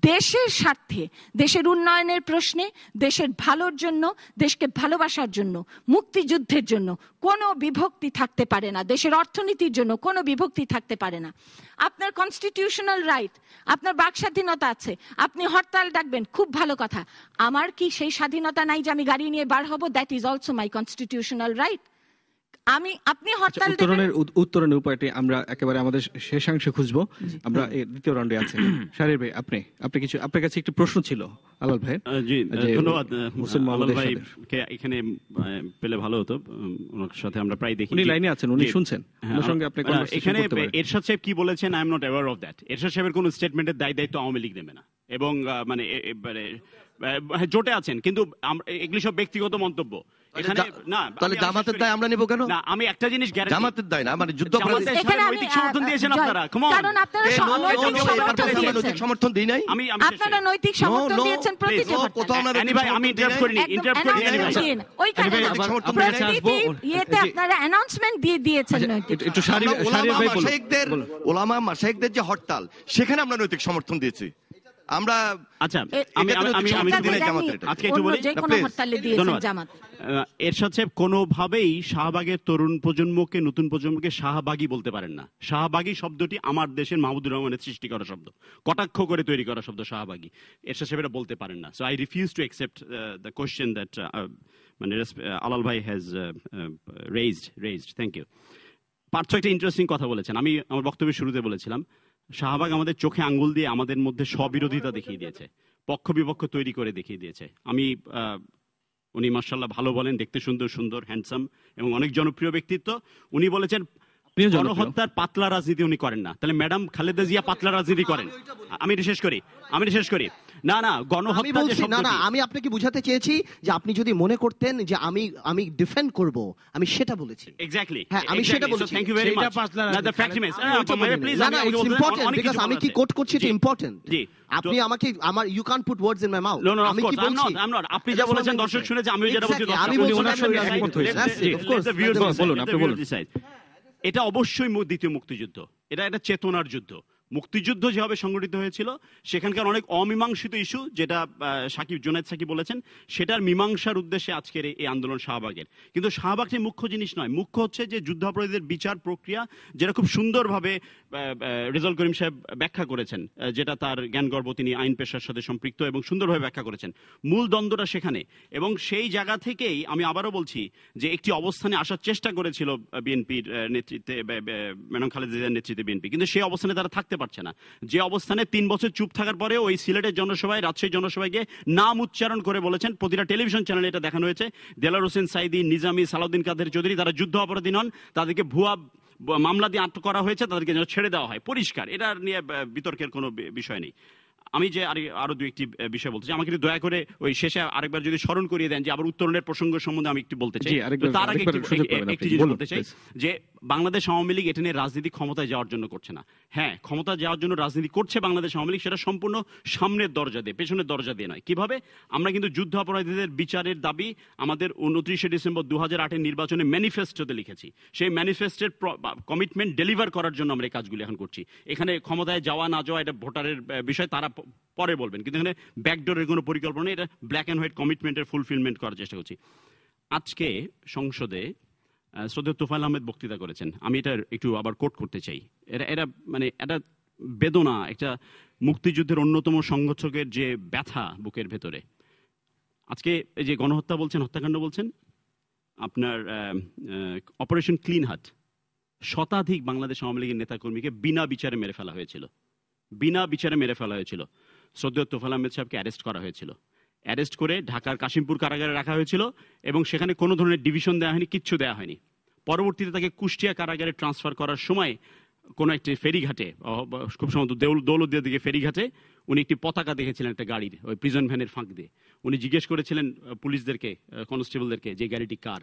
দেশের স্বার্থে, দেশের উন্নয়নের প্রশ্নে, দেশের ভালোর জন্য, দেশকে ভালোবাসার জন্য, মুক্তিযুদ্ধের জন্য কোনো বিভক্তি থাকতে পারে না। দেশের অর্থনীতির জন্য কোনো বিভক্তি থাকতে পারে না। আপনার কনস্টিটিউশনাল রাইট, আপনার বাক স্বাধীনতা আছে, আপনি হরতাল ডাকবেন, খুব ভালো কথা। আমার কি সেই স্বাধীনতা নাই যে আমি গাড়ি নিয়ে বার হব? That is also my constitutional right. আপনি হরতাল উত্তরণের উপায়টি আমরা একেবারে আমাদের শেষাংশে খুঁজবো। আমরা দ্বিতীয় রাউন্ডে আছি। শাহরিয়ার ভাই, আপনি কিছু, আপনার কাছে একটু প্রশ্ন ছিল আলাল ভাই। জি, ধন্যবাদ। আলাল ভাইকে এখানে পেলে ভালো হতো, ওনার সাথে আমরা প্রায় দেখি। উনি লাইনে আছেন, উনি শুনছেন, ওনার সঙ্গে আপনি এখানে এরশাদ সাহেব কি বলেছেন, I am not aware of that. Ershad সাহেবের কোন স্টেটমেন্টের দায়িত্ব আওয়ামী লীগ নেবে না, এবং মানে জোটে আছেন, কিন্তু এগুলি সব ব্যক্তিগত মন্তব্য। এখানে না, তাহলে জামাতের দায় আমরা নেব কেন? না, আমি একটা জিনিস গ্যারান্টি, জামাতের দায় না, মানে যুদ্ধ নৈতিক সমর্থন দিয়েছেন আপনারা। কারণ আপনারা নৈতিক সমর্থন দিই নাই, আপনারা নৈতিক সমর্থন দিয়েছেন প্রতিটি ভাই। আমি ইন্টারাপ্ট করিনি, আপনারা অ্যানাউন্সমেন্ট দিয়ে দিয়েছেন। একটু শাহরিয়ার ভাই বলুন। ওলামা মাশায়েখদের যে হরতাল, সেখানে আমরা নৈতিক সমর্থন দিয়েছি। আমরা আচ্ছা, আমি আজকে একটু বলি। জামাত এরশাদ সাহেব কোনোভাবেই শাহবাগের তরুণ প্রজন্মকে, নতুন প্রজন্মকে শাহবাগী বলতে পারেন না। শাহবাগী শব্দটি আমার দেশের মাহমুদুর রহমানের সৃষ্টি করা শব্দ, কটাক্ষ করে তৈরি করা শব্দ শাহবাগী। এরশাদ সাহেব এটা বলতে পারেন না। So I refuse to accept the question that মানে আলাল ভাই has raised. Thank you. Partha একটা ইন্টারেস্টিং কথা বলেছেন। আমি আমার বক্তব্যের শুরুতে বলেছিলাম শাহবাগ আমাদের চোখে আঙ্গুল দিয়ে আমাদের মধ্যে স্ববিরোধিতা দেখিয়ে দিয়েছে, পক্ষ বিপক্ষ তৈরি করে দেখিয়ে দিয়েছে। উনি মাশাআল্লাহ ভালো বলেন, দেখতে সুন্দর, হ্যান্ডসাম এবং অনেক জনপ্রিয় ব্যক্তিত্ব। উনি বলেছেন গণহত্যার পাতলা রাজনীতি উনি করেন না। তাহলে ম্যাডাম খালেদা জিয়া পাতলা রাজনীতি করেন? আমি শেষ করি। না, গণহত্যা না, আমি আপনাকে বুঝাতে চেয়েছি যে আপনি যদি মনে করতেন যে আমি ডিফেন্ড করব, আমি সেটা বলেছি। এক্স্যাক্টলি, হ্যাঁ, আমি সেটা বলেছি। Thank you very much. না, দ্য ফ্যাক্ট রিমেইনস, প্লিজ, না, ইটস ইম্পর্টেন্ট বিকজ আমি কি কোট করছি, এটা ইম্পর্টেন্ট। জি, আপনি আমাকে you can't put words in my mouth. আমি কি বলছি? আপনি যা বলেছেন দর্শক শুনেছে, আমি যেটা বলছি আমি বলছি ওনার সঙ্গে একমত হয়েছে। বলুন, আপনি বলুন। এটা অবশ্যই দ্বিতীয় মুক্তিযুদ্ধ, এটা একটা চেতনার যুদ্ধ। মুক্তিযুদ্ধ যেভাবে সংগঠিত হয়েছিল, সেখানকার অনেক অমীমাংসিত ইস্যু, যেটা জুনায়েদ সাকিব বলেছেন, সেটার মীমাংসার উদ্দেশ্যে আজকের এই আন্দোলন শাহবাগের। কিন্তু শাহবাগটি মুখ্য জিনিস নয়। মুখ্য হচ্ছে যে যুদ্ধাপরাধীদের বিচার প্রক্রিয়া, যেটা খুব সুন্দরভাবে রেজাউল করিম সাহেব ব্যাখ্যা করেছেন, যেটা তার জ্ঞানগর্ভ, তিনি আইন পেশার সাথে সম্পৃক্ত এবং সুন্দরভাবে ব্যাখ্যা করেছেন। মূল দ্বন্দ্বটা সেখানে, এবং সেই জায়গা থেকেই আমি আবারও বলছি যে একটি অবস্থানে আসার চেষ্টা করেছিল বিএনপির নেতৃত্বে, ম্যাডাম খালেদা জিয়ার নেতৃত্বে বিএনপি, কিন্তু সেই অবস্থানে তারা থাকতে পারছে না। যে অবস্থানে 3 বছর চুপ থাকার পরে ওই সিলেটের জনসভায়, রাজশাহী জনসভায় গিয়ে নাম উচ্চারণ করে বলেছেন, প্রতিটা টেলিভিশন চ্যানেলে এটা দেখানো হয়েছে, দেলার হোসেন সাইদি, নিজামী, সালাউদ্দিন কাদের চৌধুরী, তারা যুদ্ধ অপরাধী নন, তাদেরকে ভুয়া মামলা দিয়ে আটক করা হয়েছে তাদেরকে যেন ছেড়ে দেওয়া হয়, পরিষ্কার, এটা নিয়ে বিতর্কের কোনো বিষয় নেই। আমি যে আরো দু একটি বিষয় বলতে চাই, আমাকে একটু দয়া করে ওই শেষে আরেকবার যদি স্মরণ করিয়ে দেন যে আবার উত্তরণের প্রসঙ্গ সম্বন্ধে আমি একটু বলতে চাই। তার আগে একটি জিনিস বলতে চাই যে বাংলাদেশ আওয়ামী লীগ এটা নিয়ে রাজনীতি ক্ষমতায় যাওয়ার জন্য করছে না। হ্যাঁ, ক্ষমতা যাওয়ার জন্য রাজনীতি করছে বাংলাদেশ আওয়ামী লীগ, সেটা সম্পূর্ণ সামনের দরজা দিয়ে, পেছনের দরজা দিয়ে নয়। কিভাবে? আমরা কিন্তু যুদ্ধ অপরাধীদের বিচারের দাবি আমাদের 29শে ডিসেম্বর 2008-এর নির্বাচনে ম্যানিফেস্টোতে লিখেছি। সেই ম্যানিফেস্টোর কমিটমেন্ট ডেলিভার করার জন্য আমরা এই কাজগুলি এখন করছি। এখানে ক্ষমতায় যাওয়া না যাওয়া এটা ভোটারের বিষয়, তারা পরে বলবেন, কিন্তু এখানে ব্যাকডোরের কোনো পরিকল্পনা নেই, এটা ব্ল্যাক অ্যান্ড হোয়াইট কমিটমেন্টের ফুলফিলমেন্ট করার চেষ্টা করছি। আজকে সংসদে শ্রদ্ধেয় তোফায়েল আহমেদ বক্তৃতা করেছেন, আমি এটা একটু আবার কোট করতে চাই। এটা মানে একটা বেদনা, একটা মুক্তিযুদ্ধের অন্যতম সংগঠকের যে ব্যথা বুকের ভেতরে। আজকে এই যে গণহত্যা বলছেন, হত্যাকাণ্ড বলছেন, আপনার অপারেশন ক্লিন হাট, শতাধিক বাংলাদেশ আওয়ামী লীগের নেতাকর্মীকে বিনা বিচারে মেরে ফেলা হয়েছিল, বিনা বিচারে মেরে ফেলা হয়েছিল। শ্রদ্ধেয় তোফায়েল আহমেদ সাহেবকে অ্যারেস্ট করা হয়েছিল, অ্যারেস্ট করে ঢাকার কাশিমপুর কারাগারে রাখা হয়েছিল এবং সেখানে কোনো ধরনের ডিভিশন দেওয়া হয়নি, কিচ্ছু দেওয়া হয়নি। পরবর্তীতে তাকে কুষ্টিয়া কারাগারে ট্রান্সফার করার সময় কোনো একটি ফেরিঘাটে, খুব সম্ভবত দৌলতদিয়ার দিকে ফেরিঘাটে, উনি একটি পতাকা দেখেছিলেন একটা গাড়ির, ওই প্রিজন ভ্যানের ফাঁক দিয়ে। উনি জিজ্ঞেস করেছিলেন পুলিশদেরকে, কনস্টেবলদেরকে যে গাড়িটি কার,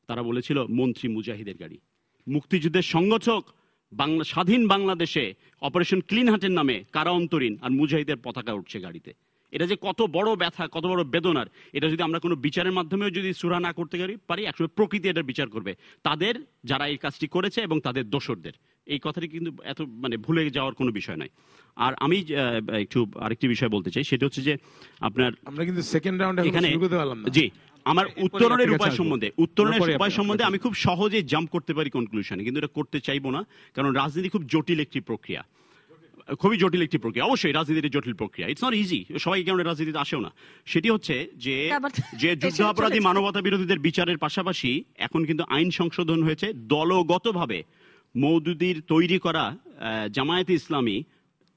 তারা বলেছিল মন্ত্রী মুজাহিদের গাড়ি। মুক্তিযুদ্ধের সংগঠক স্বাধীন বাংলাদেশে অপারেশন ক্লিন হার্টের নামে কারা অন্তরীণ আর মুজাহিদের পতাকা উঠছে গাড়িতে। এটা যে কত বড় ব্যথা, কত বড় বেদনার, এটা যদি আমরা কোনো বিচারের মাধ্যমেও যদি সুরা না করতে পারি, একসময় প্রকৃতি এটার বিচার করবে, তাদের যারা এই কাজটি করেছে এবং তাদের দোসরদের। এই কথাটি কিন্তু এত মানে ভুলে যাওয়ার কোনো বিষয় নয়। আর আমি একটু আরেকটি বিষয় বলতে চাই, সেটা হচ্ছে যে আপনার আমরা কিন্তু সেকেন্ড রাউন্ডে এখানে শুরু করতে পারলাম না। জি, আমার উত্তরণের উপায় সম্বন্ধে আমি খুব সহজে জাম্প করতে পারি কনক্লুশনে, কিন্তু এটা করতে চাইবো না, কারণ রাজনীতি খুব জটিল একটি প্রক্রিয়া, খুবই জটিল একটি প্রক্রিয়া। অবশ্যই রাজনীতির জটিল প্রক্রিয়া, ইটস নট ইজি, সবাই কারণে রাজনীতিতে আসেও না। সেটি হচ্ছে যে যুদ্ধ অপরাধী, মানবতা বিরোধীদের বিচারের পাশাপাশি এখন কিন্তু আইন সংশোধন হয়েছে। দলগতভাবে মওদুদির তৈরি করা জামায়াতে ইসলামী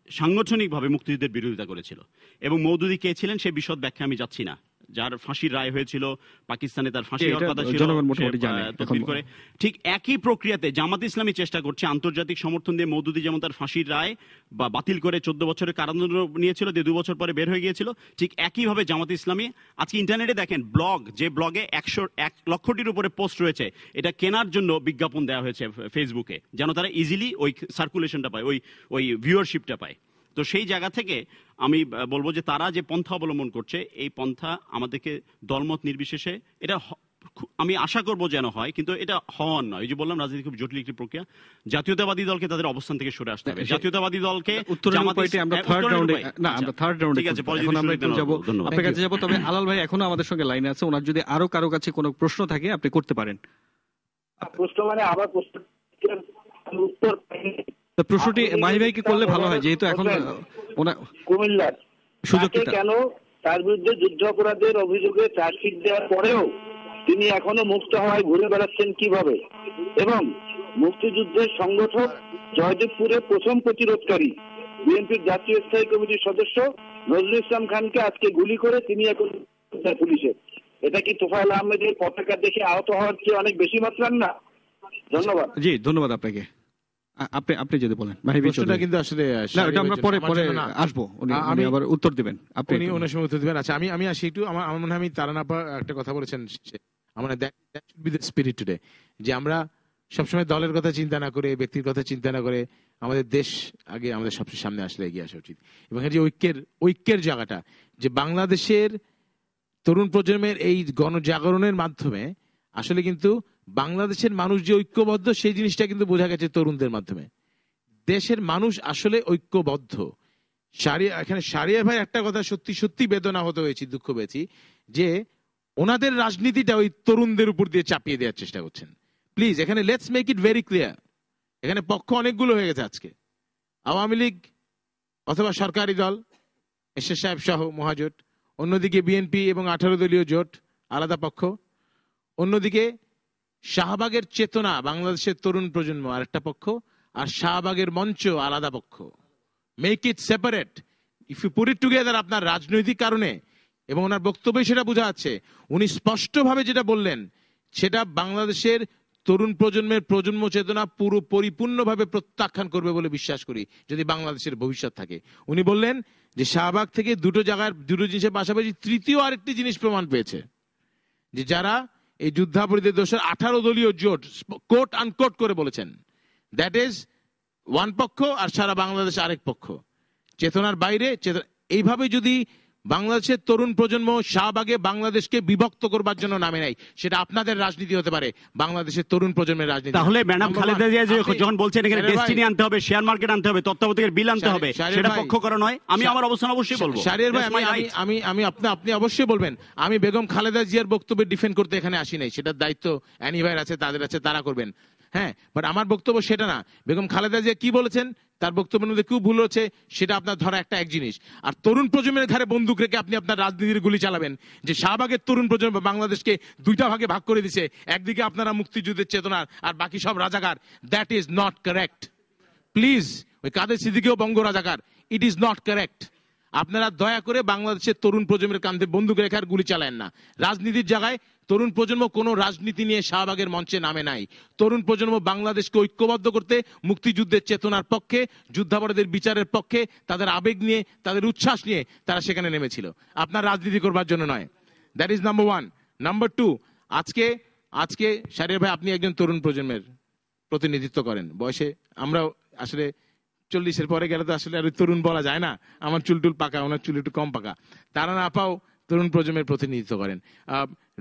সাংগঠনিকভাবে মুক্তিযুদ্ধের বিরোধিতা করেছিল, এবং মওদুদি কে ছিলেন সে বিশদ ব্যাখ্যা আমি যাচ্ছি না। যার ফাঁসির রায় হয়েছিল, পাকিস্তানে তার ফাঁসি হওয়ার কথা ছিল, তকদির করে ঠিক একই প্রক্রিয়াতে জামাত ইসলামী চেষ্টা করছে আন্তর্জাতিক সমর্থন দিয়ে। মওদুদি যেমন তার ফাঁসির রায় বা বাতিল করে 14 বছরের কারাদণ্ড নিয়েছিল, দিয়ে 2 বছর পরে বের হয়ে গিয়েছিল, ঠিক একইভাবে জামাত ইসলামী আজকে ইন্টারনেটে দেখেন ব্লগ, যে ব্লগে 101 লক্ষটির উপরে পোস্ট রয়েছে, এটা কেনার জন্য বিজ্ঞাপন দেওয়া হয়েছে ফেসবুকে, যেন তারা ইজিলি ওই সার্কুলেশনটা পায়, ওই ভিউয়ারশিপটা পায়। তো সেই জায়গা থেকে আমি বলবো যে তারা যে পন্থা অবলম্বন করছে, এই পন্থা আমাদেরকে দলমত নির্বিশেষে, এটা আমি আশা করব যেন হয়, কিন্তু এটা হওয়ার নয়। এই যে বললাম রাজনীতি খুব জটিল একটি প্রক্রিয়া। জাতীয়তাবাদী দলকে তাদের অবস্থান থেকে সরে আসতে হবে। জাতীয়তাবাদী দলকে আপনার কাছে যাবো, তবে আলাল ভাই এখনো আমাদের সঙ্গে লাইনে আছে, ওনার যদি আরো কারো কাছে কোনো প্রশ্ন থাকে আপনি করতে পারেন। প্রশ্ন মানে আবার প্রশ্ন উত্তর প্রশ্নটি মাহি ভাইকে করলে ভালো হয়, যেহেতু এখন কুমিল্লার সুযোগটা কেন তার বিরুদ্ধে যুদ্ধ অপরাধের অভিযোগে চার্জশিট দেওয়ার পরেও তিনি এখনো মুক্ত হওয়ায় ঘুরে বেড়াচ্ছেন কিভাবে, এবং মুক্তিযুদ্ধের সংগঠক জয়দেবপুরে প্রথম প্রতিরোধকারী বিএনপির জাতীয় স্থায়ী কমিটির সদস্য নজরুল ইসলাম খানকে আজকে গুলি করে তিনি এখন পুলিশের, এটা কি তোফায়েল আহমেদের পতাকা দেখে আহত হওয়ার চেয়ে অনেক বেশি মাত্রার না? ধন্যবাদ। জি, ধন্যবাদ আপনাকে। আপনি যদি বলেন প্রশ্নটা কিন্তু আসলে আমরা পরে আসবো, উনি আবার উত্তর দিবেন, আপনি অন্য সময় উত্তর দিবেন। আচ্ছা, আমি আসি একটু, আমার মনে হয় আমি তারানাপা একটা কথা বলেছেন, আমরা that should be the spirit today, যে আমরা সবসময় দলের কথা চিন্তা না করে, ব্যক্তির কথা চিন্তা না করে, আমাদের দেশ আগে আমাদের সবচেয়ে সামনে আসলে এগিয়ে আসা উচিত। এবং এই যে ঐক্যের জায়গাটা, যে বাংলাদেশের তরুণ প্রজন্মের এই গণজাগরণের মাধ্যমে আসলে কিন্তু বাংলাদেশের মানুষ যে ঐক্যবদ্ধ, সেই জিনিসটা কিন্তু বোঝা গেছে তরুণদের মাধ্যমে। দেশের মানুষ আসলে ঐক্যবদ্ধ। এখানে শাহরিয়ার ভাই একটা কথা সত্যি সত্যি বেদনা হতে হয়েছে, দুঃখ পেয়েছি, যে ওনাদের রাজনীতিটা ওই তরুণদের উপর দিয়ে চাপিয়ে দেওয়ার চেষ্টা করছেন। প্লিজ, এখানে let's make it very clear, এখানে পক্ষ অনেকগুলো হয়ে গেছে আজকে। আওয়ামী লীগ অথবা সরকারি দল, এরশাদ সাহেব সহ মহাজোট, অন্যদিকে বিএনপি এবং 18 দলীয় জোট আলাদা পক্ষ, অন্যদিকে শাহবাগের চেতনা বাংলাদেশের তরুণ প্রজন্ম আরেকটা পক্ষ, আর শাহবাগের মঞ্চ আলাদা পক্ষ। Make it separate, if you put it together. আপনার রাজনৈতিক কারণে, এবং ওনার বক্তব্যে সেটা বোঝা যাচ্ছে, উনি স্পষ্টভাবে যেটা বললেন সেটা বাংলাদেশের তরুণ প্রজন্মের প্রজন্ম চেতনা পুরো পরিপূর্ণভাবে প্রত্যাখ্যান করবে বলে বিশ্বাস করি যদি বাংলাদেশের ভবিষ্যৎ থাকে। উনি বললেন যে শাহবাগ থেকে দুটো জিনিসের পাশাপাশি তৃতীয় আরেকটি জিনিস প্রমাণ পেয়েছে, যে যারা এই যুদ্ধাপরাধীদের দোষের 18 দলীয় জোট কোট আনকোট করে বলেছেন, দ্যাট ইজ ওয়ান পক্ষ আর সারা বাংলাদেশ আরেক পক্ষ, চেতনার বাইরে। এইভাবে যদি বাংলাদেশের তরুণ প্রজন্ম শাহবাগে বাংলাদেশকে বিভক্ত করবার জন্য নামে নাই, সেটা আপনাদের রাজনীতি হতে পারে, বাংলাদেশের তরুণ প্রজন্মের রাজনীতি। তাহলে ম্যাডাম খালেদা জিয়া যখন বলছেন এখানে ডেস্টিনি আনতে হবে, শেয়ার মার্কেট আনতে হবে, তত্ত্বাবধায়কের বিল আনতে হবে, সেটা পক্ষ করা নয়। আমি আমার অবস্থান অবশ্যই বলবো। শাহরিয়ার ভাই, আমি আপনি অবশ্যই বলবেন। আমি বেগম খালেদা জিয়ার বক্তব্য ডিফেন্ড করতে এখানে আসি নাই, সেটার দায়িত্ব অ্যানি ভাইয়ের আছে, তাদের আছে, তারা করবেন। হ্যাঁ, বাট আমার বক্তব্য সেটা না। বেগম খালেদা জিয়া কি বলেছেন, তার বক্তব্যের মধ্যে খুব ভুল হচ্ছে, সেটা আপনার ধরা এক জিনিস। আর তরুণ প্রজন্মের ঘাড়ে বন্দুক রেখে আপনি আপনার রাজনীতির গুলি চালাবেন, যে শাহবাগের তরুণ প্রজন্ম বাংলাদেশকে দুইটা ভাগে ভাগ করে দিছে, একদিকে আপনারা মুক্তিযুদ্ধের চেতনার আর বাকি সব রাজাকার। That is not correct. Please, ওই কাদের সিদ্দিকীও বঙ্গ রাজাকার, ইট ইজ নট কারেক্ট। আপনারা দয়া করে বাংলাদেশের তরুণ প্রজন্মের কাঁধে বন্দুক রেখে আর গুলি চালায়েন না। রাজনীতির জায়গায় তরুণ প্রজন্ম কোনো রাজনীতি নিয়ে শাহবাগের মঞ্চে নামে নাই। তরুণ প্রজন্ম বাংলাদেশকে ঐক্যবদ্ধ করতে, মুক্তিযুদ্ধের চেতনার পক্ষে, যুদ্ধাপরাধীদের বিচারের পক্ষে, তাদের আবেগ নিয়ে, তাদের উচ্ছ্বাস নিয়ে তারা সেখানে নেমেছিল, আপনার রাজনীতি করবার জন্য নয়। That is number one. Number two, আজকে শাহরিয়ার ভাই, আপনি একজন তরুণ প্রজন্মের প্রতিনিধিত্ব করেন বয়সে। আমরা আসলে 40-এর পরে গেলে তো আসলে আর তরুণ বলা যায় না। আমার চুলটুল পাকা, ওনার চুল একটু কম পাকা। তারা না পাও তরুণ প্রজন্মের প্রতিনিধিত্ব করেন।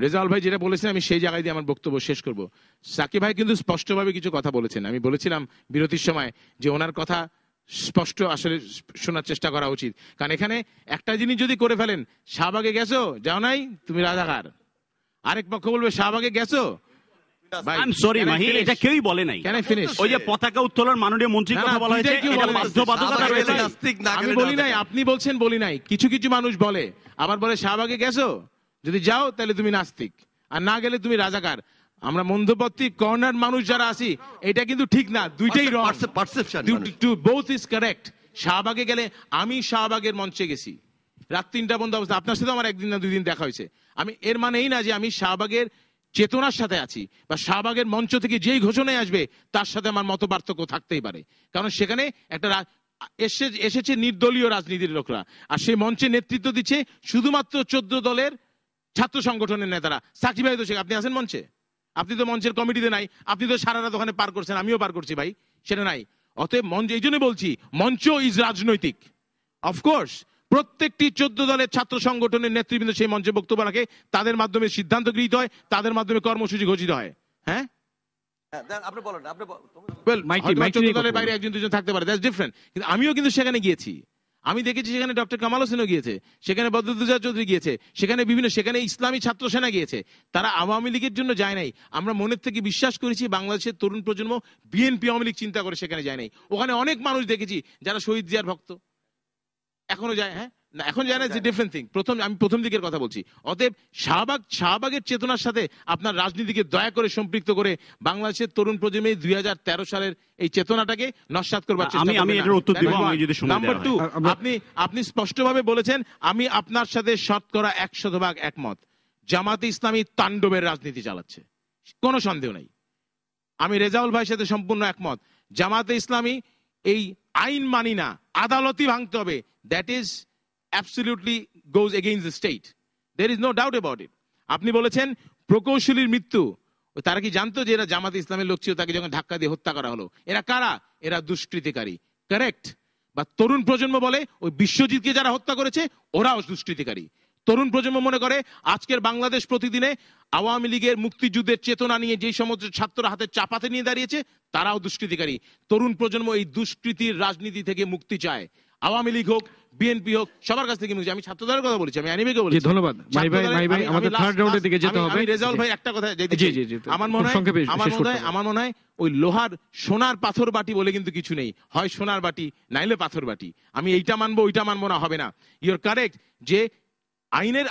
রেজাউল ভাই যেটা বলেছেন, আমি সেই জায়গায় দিয়ে আমার বক্তব্য শেষ করব। সাকিব ভাই কিন্তু স্পষ্টভাবে কিছু কথা বলেছেন। আমি বলেছিলাম বিরতির সময় যে ওনার কথা স্পষ্ট আসলে শোনার চেষ্টা করা উচিত, কারণ এখানে একটা জিনিস যদি করে ফেলেন, শাহবাগে গেছো, যাও নাই, তুমি রাজাকার। আরেক পক্ষ বলবে শাহবাগে গেছো, সরি মাহি, এটা কেউই বলে নাই। ওই যে পতাকা উত্তোলন মাননীয় মন্ত্রীর কথা বলা হয়েছে, এটা বাধ্যবাধকতা রয়েছে। আমি বলি নাই, আপনি বলছেন বলি নাই। কিছু মানুষ বলে, আবার বলে শাহবাগে গেছো, যদি যাও তাহলে তুমি নাস্তিক, আর না গেলে তুমি রাজাকার। আমরা মধ্যপন্থী কর্নার মানুষ যারা আছি, এটা কিন্তু ঠিক না, দুইটাই রং। Both is correct. শাহবাগে গেলে, আমি শাহবাগের মঞ্চে গেছি রাত 3টা পর্যন্ত অবস্থা, আপনার সাথে আমার 1 দিন না 2 দিন দেখা হয়েছে। আমি এর মানে এই না যে আমি শাহবাগের চেতনার সাথে আছি, বা শাহবাগের মঞ্চ থেকে যেই ঘোষণায় আসবে তার সাথে আমার মত পার্থক্য থাকতেই পারে, কারণ সেখানে একটা এসেছে নির্দলীয় রাজনীতির লোকরা, আর সেই মঞ্চে নেতৃত্ব দিচ্ছে শুধুমাত্র 14 দলের ছাত্র সংগঠনের নেতারা। সাকিব ভাই তো আপনি আছেন মঞ্চে, আপনি তো মঞ্চের কমিটিতে নাই, আপনি তো সারা রাত ওখানে পার করছেন, আমিও পার করছি ভাই, সেটা নাই। অতএব মঞ্চ, এই জন্য বলছি মঞ্চ ইজ রাজনৈতিক। অফকোর্স প্রত্যেকটি 14 দলের ছাত্র সংগঠনের নেতৃবৃন্দ সেই মঞ্চে বক্তব্য রাখে, তাদের মাধ্যমে সিদ্ধান্ত গৃহীত হয়, তাদের মাধ্যমে কর্মসূচি ঘোষিত হয়। হ্যাঁ, দলের বাইরে 1-2 জন থাকতে পারে, দ্যাটস ডিফারেন্ট। কিন্তু আমিও কিন্তু সেখানে গিয়েছি, আমি দেখেছি সেখানে ডক্টর কামাল হোসেনও গিয়েছে, সেখানে বদরুদ্দোজা চৌধুরী গিয়েছে, সেখানে ইসলামী ছাত্র সেনা গিয়েছে। তারা আওয়ামী লীগের জন্য যায় নাই। আমরা মনের থেকে বিশ্বাস করেছি বাংলাদেশের তরুণ প্রজন্ম বিএনপি আওয়ামী লীগ চিন্তা করে সেখানে যায় নাই। ওখানে অনেক মানুষ দেখেছি যারা শহীদ জিয়ার ভক্ত, এখনো যায়। হ্যাঁ, না এখন যায় না, যে ডিফারেন্ট থিং। আমি প্রথম দিকের কথা বলছি। অতএব শাহবাগের চেতনার সাথে আপনার রাজনীতিকে দয়া করে সম্পৃক্ত করে বাংলাদেশের তরুণ প্রজন্মে 2013 সালের এই চেতনাটাকে নস্যাৎ করবার চেষ্টা করবেন। আমি এটার উত্তর দেব, আমি যদি সময় নাম্বার 2, আপনি স্পষ্টভাবে বলেছেন, আমি আপনার সাথে 100% একমত। জামাতে ইসলামী তাণ্ডবের রাজনীতি চালাচ্ছে, কোনো সন্দেহ নাই। আমি রেজাউল ভাইয়ের সাথে সম্পূর্ণ একমত। জামাতে ইসলামী এই আইন মানি না, আদালতই ভাঙতে হবে, that is absolutely goes against the state. There is no doubt about it. আপনি বলেছেন প্রকৌশলীর মৃত্যু, তারা কি জানতো যে এরা জামাতে ইসলামের লোক ছিল, তাকে যখন ধাক্কা দিয়ে হত্যা করা হলো? এরা কারা? এরা দুষ্কৃতিকারী, কারেক্ট? বা তরুণ প্রজন্ম বলে ওই বিশ্বজিৎকে যারা হত্যা করেছে ওরাও দুষ্কৃতিকারী। তরুণ প্রজন্ম মনে করে আজকের বাংলাদেশ প্রতিদিনে আওয়ামী লীগের মুক্তিযুদ্ধের চেতনা নিয়ে যেই সমস্ত ছাত্ররা হাতে চাপাতে নিয়ে দাঁড়িয়েছে তারাও দুষ্কৃতিকারী। তরুণ প্রজন্ম এই দুষ্কৃতির রাজনীতি থেকে মুক্তি চায়। আওয়ামী লীগ হোক, বিএনপি হোক, সবার কাছ থেকে মুক্তি। আমি ছাত্রদের কথা বলেছি, আমি আনিবেকে বলেছি। ধন্যবাদ মাহি ভাই, আমাদের থার্ড রাউন্ডের দিকে যেতে হবে। আমি রেজাউল ভাই একটা কথা, আমার মনে হয় ওই লোহার সোনার পাথর বাটি বলে কিন্তু কিছু নেই, হয় সোনার বাটি নাইলে পাথর বাটি। আমি এইটা মানবো ওইটা মানবো না, হবে না। ইউর কারেক্ট যে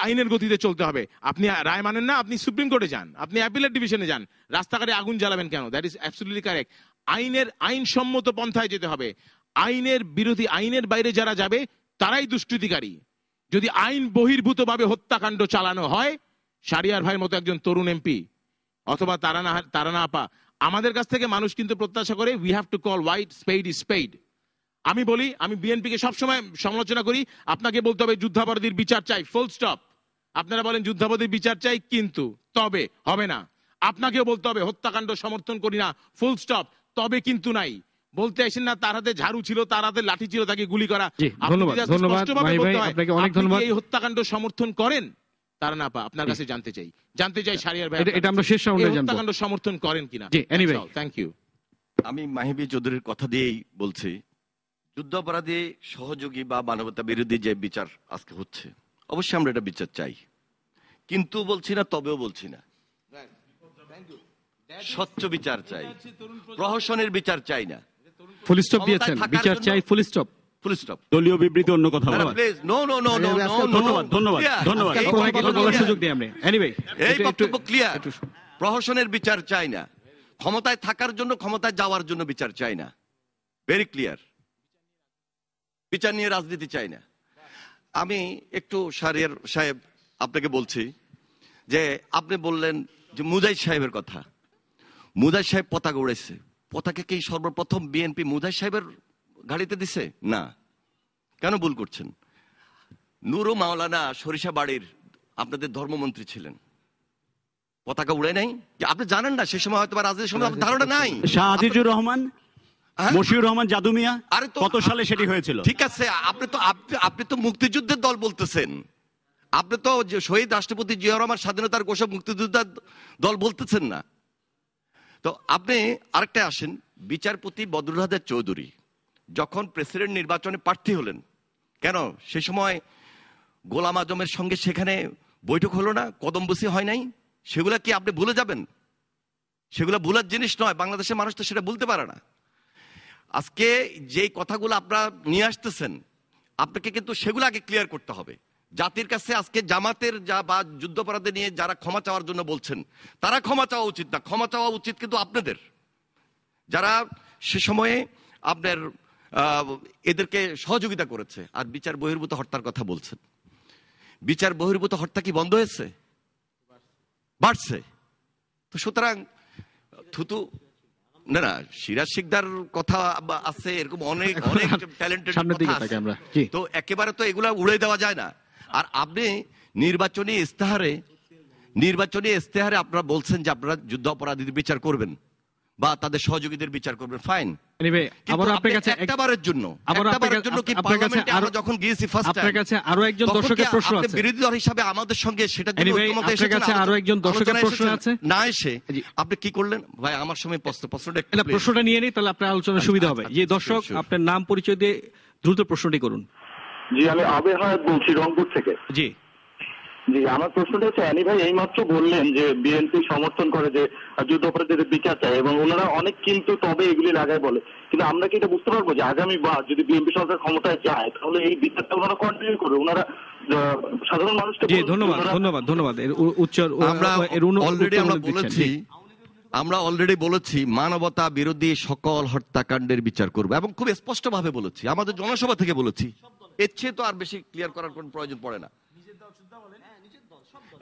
আইনের গতিতে চলতে হবে। আপনি রায় মানেন না, আপনি সুপ্রিম কোর্টে যান, আপনি অ্যাপিলেট ডিভিশনে যান, রাস্তাঘাটে আগুন জ্বালাবেন কেন? That is absolutely correct. আইনসম্মত পন্থায় যেতে হবে। আইনের বিরোধী, আইনের বাইরে যারা যাবে তারাই দুষ্কৃতিকারী। যদি আইন বহির্ভূত ভাবে হত্যাকাণ্ড চালানো হয়, শাহরিয়ার ভাইয়ের মতো একজন তরুণ এমপি অথবা তারানা আপা, আমাদের কাছ থেকে মানুষ কিন্তু প্রত্যাশা করে we have to call white spade is spade. আমি বলি, আমি বিএনপিকে সবসময় সমালোচনা করি, আপনাকে বলতে হবে যুদ্ধাপরাধীর বিচার চাই, ফুল স্টপ। আপনারা বলেন যুদ্ধাপরাধীর বিচার চাই কিন্তু, তবে হবে না। আপনাকেও বলতে হবে হত্যাকাণ্ড সমর্থন করি না, ফুল স্টপ, তবে কিন্তু নাই। বলতে আসেন না তার হাতে ঝাড়ু ছিল, তার হাতে লাঠি ছিল, তাকে গুলি করা। ধন্যবাদ ধন্যবাদ মাহি ভাই, আপনাকে অনেক ধন্যবাদ। এই হত্যাকাণ্ড সমর্থন করেন? তারানা আপা, আপনার কাছে জানতে চাই শাহরিয়ার ভাই, এটা আমরা শেষ রাউন্ডে জানবো, হত্যাকাণ্ড সমর্থন করেন কিনা। জি, এনিওয়ে থ্যাংক ইউ। আমি মাহিবি চৌধুরীর কথা দিয়েই বলছি, যুদ্ধাপরাধী সহযোগী বা মানবতা বিরোধী যে বিচার আজকে হচ্ছে, অবশ্যই আমরা এটা বিচার চাই, কিন্তু বলছি না, তবেও বলছি না। স্বচ্ছ বিচার চাই, প্রহসনের বিচার চাই না। ফুল স্টপ দিয়েছেন, বিচার চাই, ফুল স্টপ। Full stop. দলীয় বিবৃতি অন্য কথা বলা। Please no no no no no. ধন্যবাদ ধন্যবাদ ধন্যবাদ। বলার সুযোগ দিই আমরা। এনিওয়ে, এই বক্তব্য ক্লিয়ার। প্রহসনের বিচার চাই না, ক্ষমতায় থাকার জন্য, ক্ষমতায় যাওয়ার জন্য বিচার চাই না, ভেরি ক্লিয়ার। বিচার নিয়ে রাজনীতি চাই না। আমি একটু শাহরিয়ার সাহেব আপনাকে বলছি যে আপনি বললেন যে মুজাহিদ সাহেবের কথা। মুজাহিদ সাহেব পতাকা উড়াইছে, পতাকা কি সর্বপ্রথম বিএনপি মুজাহিদ সাহেবের গাড়িতে দিছে? না। কেন ভুল করছেন? নুরু মাওলানা সরিষা বাড়ির আপনাদের ধর্মমন্ত্রী ছিলেন, পতাকা উড়ে নাই? আপনি জানেন না, সে সময় হয়তো রাজনীতির সময় আপনার ধারণা নাই। শাহ আজিজুর রহমান, মশিউর রহমান জাদু মিয়া, কত সালে সেটি হয়েছিল? ঠিক আছে, আপনি তো মুক্তিযুদ্ধের দল বলতেছেন, আপনি তো শহীদ রাষ্ট্রপতি জিয়াউর রহমান স্বাধীনতার ঘোষক মুক্তিযোদ্ধার দল বলতেছেন না। তো আপনি আরেকটা আসেন, বিচারপতি বদরুল হায়দার চৌধুরী যখন প্রেসিডেন্ট নির্বাচনে প্রার্থী হলেন, কেন সে সময় গোলাম আজমের সঙ্গে সেখানে বৈঠক হলো না? কদমবুসি হয় নাই? সেগুলা কি আপনি ভুলে যাবেন? সেগুলা ভুলার জিনিস নয়, বাংলাদেশের মানুষ তো সেটা ভুলতে পারে না। আজকে যে কথাগুলো আপনারা নিয়ে আসতেছেন, আপনাকে কিন্তু সেগুলো আগে ক্লিয়ার করতে হবে জাতির কাছে। আজকে জামাতের বা যুদ্ধাপরাধী নিয়ে যারা ক্ষমা চাওয়ার জন্য বলছেন, তারা ক্ষমা চাওয়া উচিত না, ক্ষমা চাওয়া উচিত কিন্তু আপনাদের, যারা সে সময়ে আপনার এদেরকে সহযোগিতা করেছে। আর বিচার বহির্ভূত হত্যার কথা বলছেন, বিচার বহির্ভূত হত্যা কি বন্ধ হয়েছে? বাড়ছে। তো সুতরাং থুতু না না, সিরাজ শিকদার কথা আছে, এরকম অনেক অনেক ট্যালেন্টেড কথা আছে। তো একেবারে তো এগুলা উড়ে দেওয়া যায় না। আর আপনি নির্বাচনী ইস্তেহারে আপনারা বলছেন যে আপনারা যুদ্ধ অপরাধীদের বিচার করবেন বা তাদের সহযোগীদের বিচার করবেন, ফাইন। একবারের জন্য কি পার্লামেন্টে আমরা যখন গিয়েছি ফার্স্ট টাইম, আপনার কাছে আরো একজন দর্শকের প্রশ্ন আছে, বিরোধী দল হিসাবে আমাদের সঙ্গে সেটা আপনার কাছে আরো একজন দর্শকের প্রশ্ন আছে, না এসে আপনি কি করলেন? ভাই আমার সময় প্রশ্নটা নিয়ে নিই, তাহলে আপনার আলোচনার সুবিধা হবে। যে দর্শক, আপনার নাম পরিচয় দিয়ে দ্রুত প্রশ্নটি করুন। জি, আমি আবে হায়াত বলছি, রংপুর থেকে। জি জি, আমার প্রশ্নটা হচ্ছে, আনি ভাই এইমাত্র বললেন যে বিএনপি সমর্থন করে যে যুদ্ধাপরাধীদের বিচার চায়, এবং ওনারা অনেক কিন্তু তবে এগুলি লাগায় বলে, কিন্তু আমরা কি এটা বুঝতে পারবো যে আগামী বার যদি বিএনপি সরকার ক্ষমতায় যায়, তাহলে এই বিচারটা ওনারা কন্টিনিউ করবে? ওনারা সাধারণ মানুষকে। ধন্যবাদ। আমরা অলরেডি বলেছি মানবতা বিরোধী সকল হত্যাকাণ্ডের বিচার করবো, এবং খুব স্পষ্ট ভাবে বলেছি, আমাদের জনসভা থেকে বলেছি। এর চেয়ে তো আর বেশি ক্লিয়ার করার কোন প্রয়োজন পড়ে না।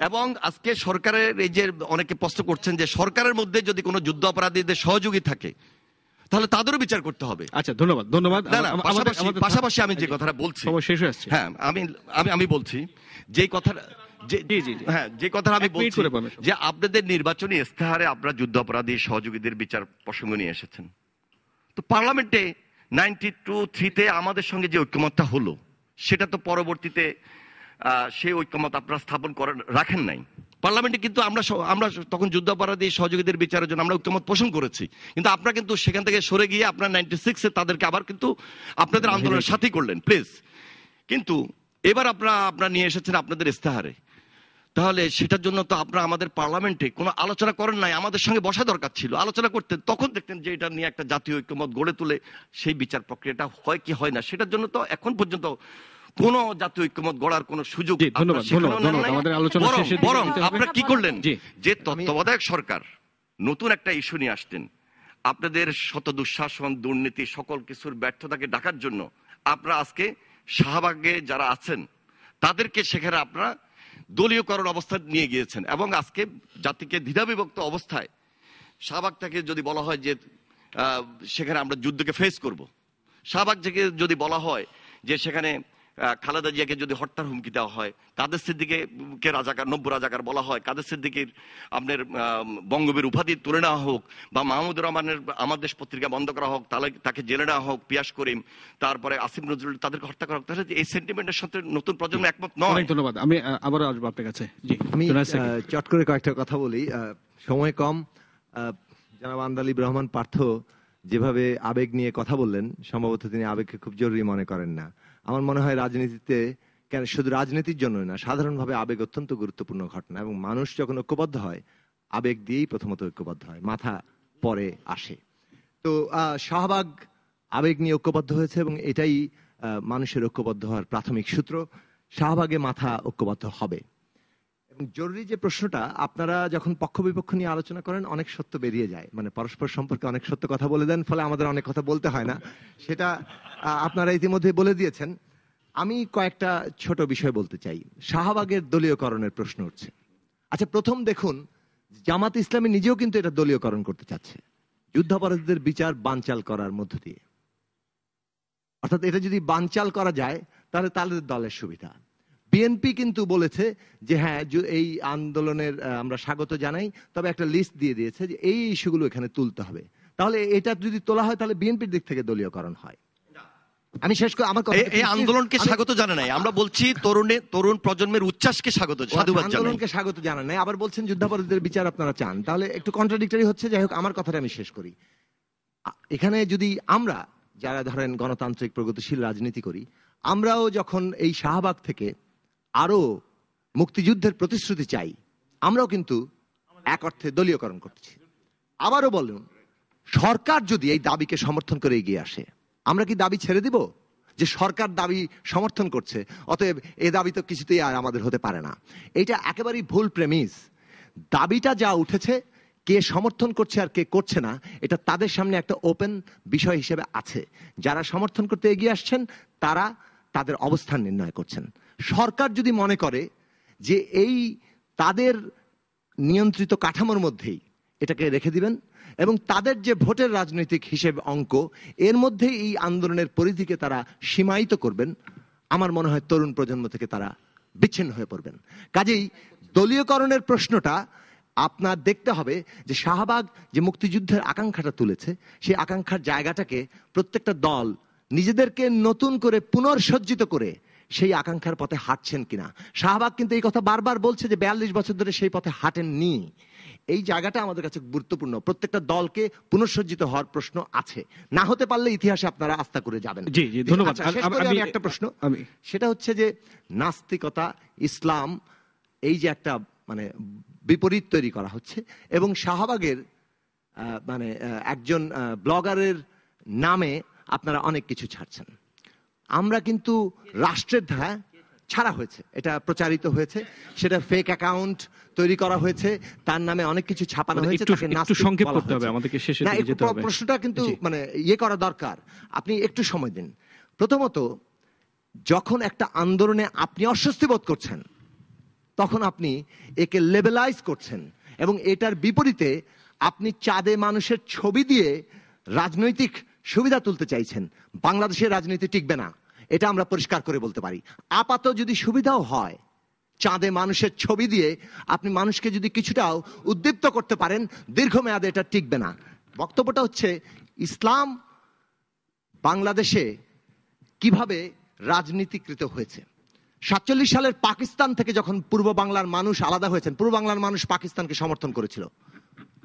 এবং আজকে সরকারের এই যে অনেকে প্রশ্ন করছেন যে সরকারের মধ্যে যদি কোনো যুদ্ধ অপরাধীদের সহযোগী থাকে, তাহলে তাদেরও বিচার করতে হবে। আচ্ছা, ধন্যবাদ। পাশাপাশি আমি যে কথাটা বলছি, হ্যাঁ আমি বলছি যে কথাটা, যে কথা আমি বলছি যে আপনাদের নির্বাচনী ইস্তেহারে আপনারা যুদ্ধ অপরাধী সহযোগীদের বিচার প্রসঙ্গ নিয়ে এসেছেন। তো পার্লামেন্টে 92-3 আমাদের সঙ্গে যে ঐক্যমতটা হলো, সেটা তো পরবর্তীতে সেই ঐক্যমত আপনারা স্থাপন রাখেন নাই পার্লামেন্টে। কিন্তু আমরা তখন যুদ্ধাপরাধী সহযোগীদের বিচারের জন্য আমরা ঐক্যমত পোষণ করেছি, কিন্তু আপনারা কিন্তু সেখান থেকে সরে গিয়ে আপনার 96-এ তাদেরকে আবার কিন্তু আপনাদের আন্দোলনের সাথী করলেন, প্লিজ। কিন্তু এবার আপনারা নিয়ে এসেছেন আপনাদের ইস্তেহারে, তাহলে সেটার জন্য তো আপনারা আমাদের পার্লামেন্টে কোনো আলোচনা করেন নাই। আমাদের সঙ্গে বসা দরকার ছিল, আলোচনা করতেন, তখন দেখতেন যে এটা নিয়ে একটা জাতীয় ঐক্যমত গড়ে তুলে সেই বিচার প্রক্রিয়াটা হয় কি হয় না, সেটার জন্য তো এখন পর্যন্ত কোন জাতীয় ঐক্যমত গড়ার কোন সুযোগ। বরং আপনারা কি করলেন, যে তত্ত্বাবধায়ক সরকার নতুন একটা ইস্যু নিয়ে আসতেন, আপনাদের শত দুঃশাসন, দুর্নীতি, সকল কিছুর ব্যর্থতাকে ঢাকার জন্য আপনারা আজকে শাহবাগে যারা আছেন তাদেরকে সেখানে আপনারা দলীয়করণ অবস্থা নিয়ে গিয়েছেন এবং আজকে জাতিকে দ্বিধাবিভক্ত অবস্থায় শাহবাগটাকে যদি বলা হয় যে সেখানে আমরা যুদ্ধকে ফেস করব, শাহবাগ থেকে যদি বলা হয় যে সেখানে খালেদা জিয়াকে যদি হত্যার হুমকি দেওয়া হয়, কাদের সিদ্দিকীকে রাজাকার, নব্য রাজাকার বলা হয়, কাদের সিদ্দিকীর আপনার বঙ্গবীর উপাধি তুলে নেওয়া হোক, বা মাহমুদুর রহমানের আমার দেশ পত্রিকা বন্ধ করা হোক, তাকে জেলে নেওয়া হোক, পিয়াস করিম, তারপরে আসিফ নজরুল, তাদেরকে হত্যা করা হোক, তাহলে এই সেন্টিমেন্টের সাথে নতুন প্রজন্ম একমত নয়। অনেক ধন্যবাদ। আমি আবার আসবো আপনার কাছে। জি, আমি চট করে কয়েকটা কথা বলি, সময় কম। জনাব আন্দালিব রহমান পার্থ যেভাবে আবেগ নিয়ে কথা বললেন, সম্ভবত তিনি আবেগকে খুব জরুরি মনে করেন না। আমার মনে হয় রাজনীতিতে, কেন শুধু রাজনীতির জন্য না, সাধারণভাবে আবেগ অত্যন্ত গুরুত্বপূর্ণ ঘটনা, এবং মানুষ যখন ঐক্যবদ্ধ হয় আবেগ দিয়েই প্রথমত ঐক্যবদ্ধ হয়, মাথা পরে আসে। তো শাহবাগ আবেগ নিয়ে ঐক্যবদ্ধ হয়েছে এবং এটাই মানুষের ঐক্যবদ্ধ হওয়ার প্রাথমিক সূত্র। শাহবাগে মাথা ঐক্যবদ্ধ হবে। এবং জরুরি যে প্রশ্নটা, আপনারা যখন পক্ষ বিপক্ষ নিয়ে আলোচনা করেন অনেক সত্য বেরিয়ে যায়, মানে পরস্পর সম্পর্কে অনেক সত্য কথা বলে দেন, ফলে আমাদের অনেক কথা বলতে হয় না, সেটা আপনারা ইতিমধ্যে বলে দিয়েছেন। আমি কয়েকটা ছোট বিষয় বলতে চাই। শাহবাগের দলীয়করণের প্রশ্ন উঠছে। আচ্ছা, প্রথম দেখুন, জামাত ইসলামী নিজেও কিন্তু এটা দলীয়করণ করতে চাচ্ছে, যুদ্ধাপরাধীদের বিচার বানচাল করার মধ্য দিয়ে। অর্থাৎ এটা যদি বানচাল করা যায় তাহলে তাদের দলের সুবিধা। বিএনপি কিন্তু বলেছে যে হ্যাঁ, এই আন্দোলনের আমরা স্বাগত জানাই, তবে একটা লিস্ট দিয়ে দিয়েছে যে এই ইস্যুগুলো এখানে তুলতে হবে। তাহলে এটা যদি তোলা হয় তাহলে বিএনপির দিক থেকে দলীয়করণ হয়। আমি শেষ করে আমার কথা, এই আন্দোলনকে স্বাগত জানা নাই, আমরা বলছি তরুণ প্রজন্মের উচ্ছ্বাসকে স্বাগত, সাধুবাদ জানাই। আন্দোলনকে স্বাগত জানা নাই, আবার বলছেন যুদ্ধাপরাধীদের বিচার আপনারা চান, তাহলে একটু কন্ট্রাডিক্টরি হচ্ছে। যাই হোক, আমার কথাটা আমি শেষ করি। এখানে যদি আমরা যারা ধরেন গণতান্ত্রিক প্রগতিশীল রাজনীতি করি, আমরাও যখন এই শাহবাগ থেকে আরো মুক্তিযুদ্ধের প্রতিশ্রুতি চাই, আমরাও কিন্তু এক অর্থে দলীয়করণ করতেছি। আবারও বলুন, সরকার যদি এই দাবিকে সমর্থন করে এগিয়ে আসে, আমরা কি দাবি ছেড়ে দিব যে সরকার দাবি সমর্থন করছে, অতএব এই দাবি তো কিছুতেই আর আমাদের হতে পারে না? এটা একেবারেই ভুল প্রেমিস। দাবিটা যা উঠেছে, কে সমর্থন করছে আর কে করছে না, এটা তাদের সামনে একটা ওপেন বিষয় হিসেবে আছে। যারা সমর্থন করতে এগিয়ে আসছেন তারা তাদের অবস্থান নির্ণয় করছেন। সরকার যদি মনে করে যে এই তাদের নিয়ন্ত্রিত কাঠামোর মধ্যেই এটাকে রেখে দিবেন এবং তাদের যে ভোটের রাজনৈতিক হিসেব অঙ্ক, এর মধ্যেই এই আন্দোলনের পরিধিকে তারা সীমায়িত করবেন, আমার মনে হয় তরুণ প্রজন্ম থেকে তারা বিচ্ছিন্ন হয়ে পড়বেন। কাজেই দলীয়করণের প্রশ্নটা আপনার দেখতে হবে যে শাহবাগ যে মুক্তিযুদ্ধের আকাঙ্ক্ষাটা তুলেছে, সেই আকাঙ্ক্ষার জায়গাটাকে প্রত্যেকটা দল নিজেদেরকে নতুন করে পুনর্সজ্জিত করে সেই আকাঙ্ক্ষার পথে হাঁটছেন কিনা। শাহবাগ কিন্তু এই কথা বারবার বলছে যে 42 বছর ধরে সেই পথে হাঁটেননি। এই জায়গাটা আমাদের কাছে গুরুত্বপূর্ণ। প্রত্যেকটা দলকে পুনঃসজ্জিত হওয়ার প্রশ্ন আছে, না হতে পারলে ইতিহাসে আপনারা আস্থা করে যাবেন। জি জি, ধন্যবাদ। আমি একটা প্রশ্ন, সেটা হচ্ছে যে নাস্তিকতা ইসলাম, এই যে একটা মানে বিপরীত তৈরি করা হচ্ছে, এবং শাহবাগের মানে একজন ব্লগারের নামে আপনারা অনেক কিছু ছাড়ছেন। আমরা কিন্তু রাষ্ট্রের ধারা ছাড়া হয়েছে, এটা প্রচারিত হয়েছে, সেটা ফেক অ্যাকাউন্ট তৈরি করা হয়েছে, তার নামে অনেক কিছু ছাপানো হয়েছে। একটু সংক্ষেপ করতে হবে, আমাদেরকে শেষে দিকে যেতে হবে। প্রশ্নটা কিন্তু মানে ইয়ে করা দরকার, আপনি একটু সময় দিন। প্রথমত, যখন একটা আন্দোলনে আপনি অস্বস্তি বোধ করছেন, তখন আপনি একে লেবেলাইজ করছেন এবং এটার বিপরীতে আপনি চাঁদে মানুষের ছবি দিয়ে রাজনৈতিক সুবিধা তুলতে চাইছেন। বাংলাদেশের রাজনীতি টিকবে না, এটা আমরা পরিষ্কার করে বলতে পারি। আপাত যদি সুবিধাও হয়, চাঁদে মানুষের ছবি দিয়ে আপনি মানুষকে যদি কিছুটাও উদ্দীপ্ত করতে পারেন, দীর্ঘমেয়াদে এটা টিকবে না। বক্তব্যটা হচ্ছে ইসলাম বাংলাদেশে কিভাবে রাজনীতিকৃত হয়েছে। 47 সালের পাকিস্তান থেকে যখন পূর্ব বাংলার মানুষ আলাদা হয়েছেন, পূর্ব বাংলার মানুষ পাকিস্তানকে সমর্থন করেছিল,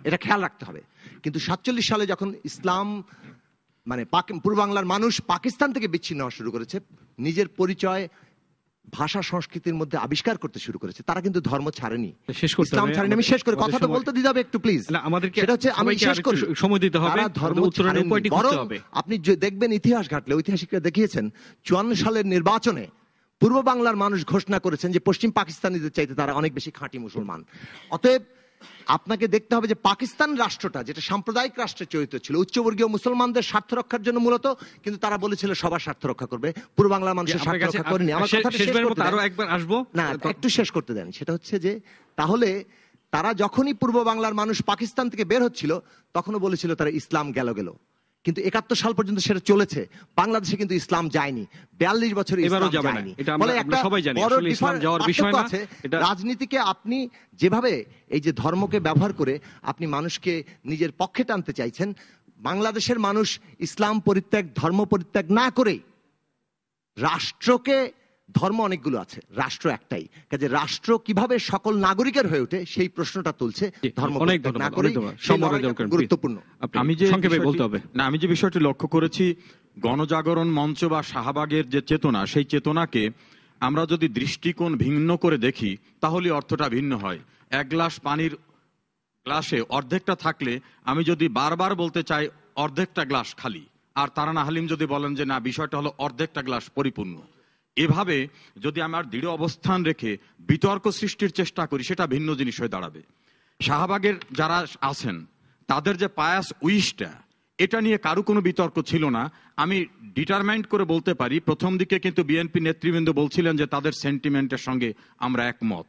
এটা খেয়াল রাখতে হবে। কিন্তু 47 সালে যখন ইসলাম মানে পূর্ব বাংলার মানুষ পাকিস্তান থেকে বিচ্ছিন্ন হওয়া শুরু করেছে, নিজের পরিচয় ভাষা সংস্কৃতির মধ্যে আবিষ্কার করতে শুরু করেছে, তারা কিন্তু ধর্ম ছাড়েনি, ইসলাম ছাড়েনি। আমি শেষ করে কথা তো বলতে দিতে হবে একটু প্লিজ। সেটা হচ্ছে আমি শেষ করি, সময় দিতে হবে, ধর্ম উত্তরণের উপায়টি করতে হবে। আপনি দেখবেন ইতিহাস ঘাটলে ঐতিহাসিকরা দেখিয়েছেন 54 সালের নির্বাচনে পূর্ব বাংলার মানুষ ঘোষণা করেছেন যে পশ্চিম পাকিস্তানিদের চাইতে তারা অনেক বেশি খাঁটি মুসলমান। অতএব আপনাকে দেখতে হবে যে পাকিস্তান রাষ্ট্রটা যেটা সাম্প্রদায়িক রাষ্ট্রের চরিত্র ছিল, উচ্চবর্গীয় মুসলমানদের স্বার্থ রক্ষার জন্য মূলত, কিন্তু তারা বলেছিল সবার স্বার্থ রক্ষা করবে, পূর্ব বাংলার মানুষের আপনার স্বার্থ কাছে রক্ষা করেনি। আমার কথাটা শেষ শেষবারের করতে মতো দেন। আরো একবার আসবো। না, একটু শেষ করতে দেন। সেটা হচ্ছে যে তাহলে তারা যখনই পূর্ব বাংলার মানুষ পাকিস্তান থেকে বের হচ্ছিল তখনও বলেছিল তারা ইসলাম গেল, কিন্তু 71 সাল পর্যন্ত সেটা চলেছে। বাংলাদেশে কিন্তু ইসলাম যায়নি, 42 বছরে এবারও ইসলাম যাবে না। যায়নি। এটা আমরা ফলে একটা সবাই জানি, বড় আসলে ইসলাম যাওয়ার বিষয় পার্থক্য না। আছে। এটা রাজনীতিকে আপনি যেভাবে এই যে ধর্মকে ব্যবহার করে আপনি মানুষকে নিজের পক্ষে টানতে চাইছেন, বাংলাদেশের মানুষ ইসলাম পরিত্যাগ, ধর্ম পরিত্যাগ না করে রাষ্ট্রকে, ধর্ম অনেকগুলো আছে, রাষ্ট্র একটাই, কাজে রাষ্ট্র কিভাবে সকল নাগরিকের হয়ে ওঠে সেই প্রশ্নটা তুলছে। ধর্ম অনেক পরিত্যাগ না ধন্যবাদ, করে অনেক ধন্যবাদ। সেই সম্মানের লড়াইটা দরকার। গুরুত্বপূর্ণ। আমি যে সংক্ষেপে বিষয়টি- বলতে হবে। না, আমি যে বিষয়টি লক্ষ্য করেছি, গণজাগরণ মঞ্চ বা শাহবাগের যে চেতনা, সেই চেতনাকে আমরা যদি দৃষ্টিকোণ ভিন্ন করে দেখি তাহলে অর্থটা ভিন্ন হয়। এক গ্লাস পানির গ্লাসে অর্ধেকটা থাকলে আমি যদি বারবার বলতে চাই অর্ধেকটা গ্লাস খালি, আর তারানা হালিম যদি বলেন যে না, বিষয়টা হলো অর্ধেকটা গ্লাস পরিপূর্ণ, এভাবে যদি আমার দৃঢ় অবস্থান রেখে বিতর্ক সৃষ্টির চেষ্টা করি, সেটা ভিন্ন জিনিস হয়ে দাঁড়াবে। শাহবাগের যারা আছেন তাদের যে পায়াস উইশটা, এটা নিয়ে কারো কোনো বিতর্ক ছিল না। আমি ডিটারমাইন্ড করে বলতে পারি, প্রথম দিকে কিন্তু বিএনপি নেতৃবৃন্দ বলছিলেন যে তাদের সেন্টিমেন্টের সঙ্গে আমরা একমত।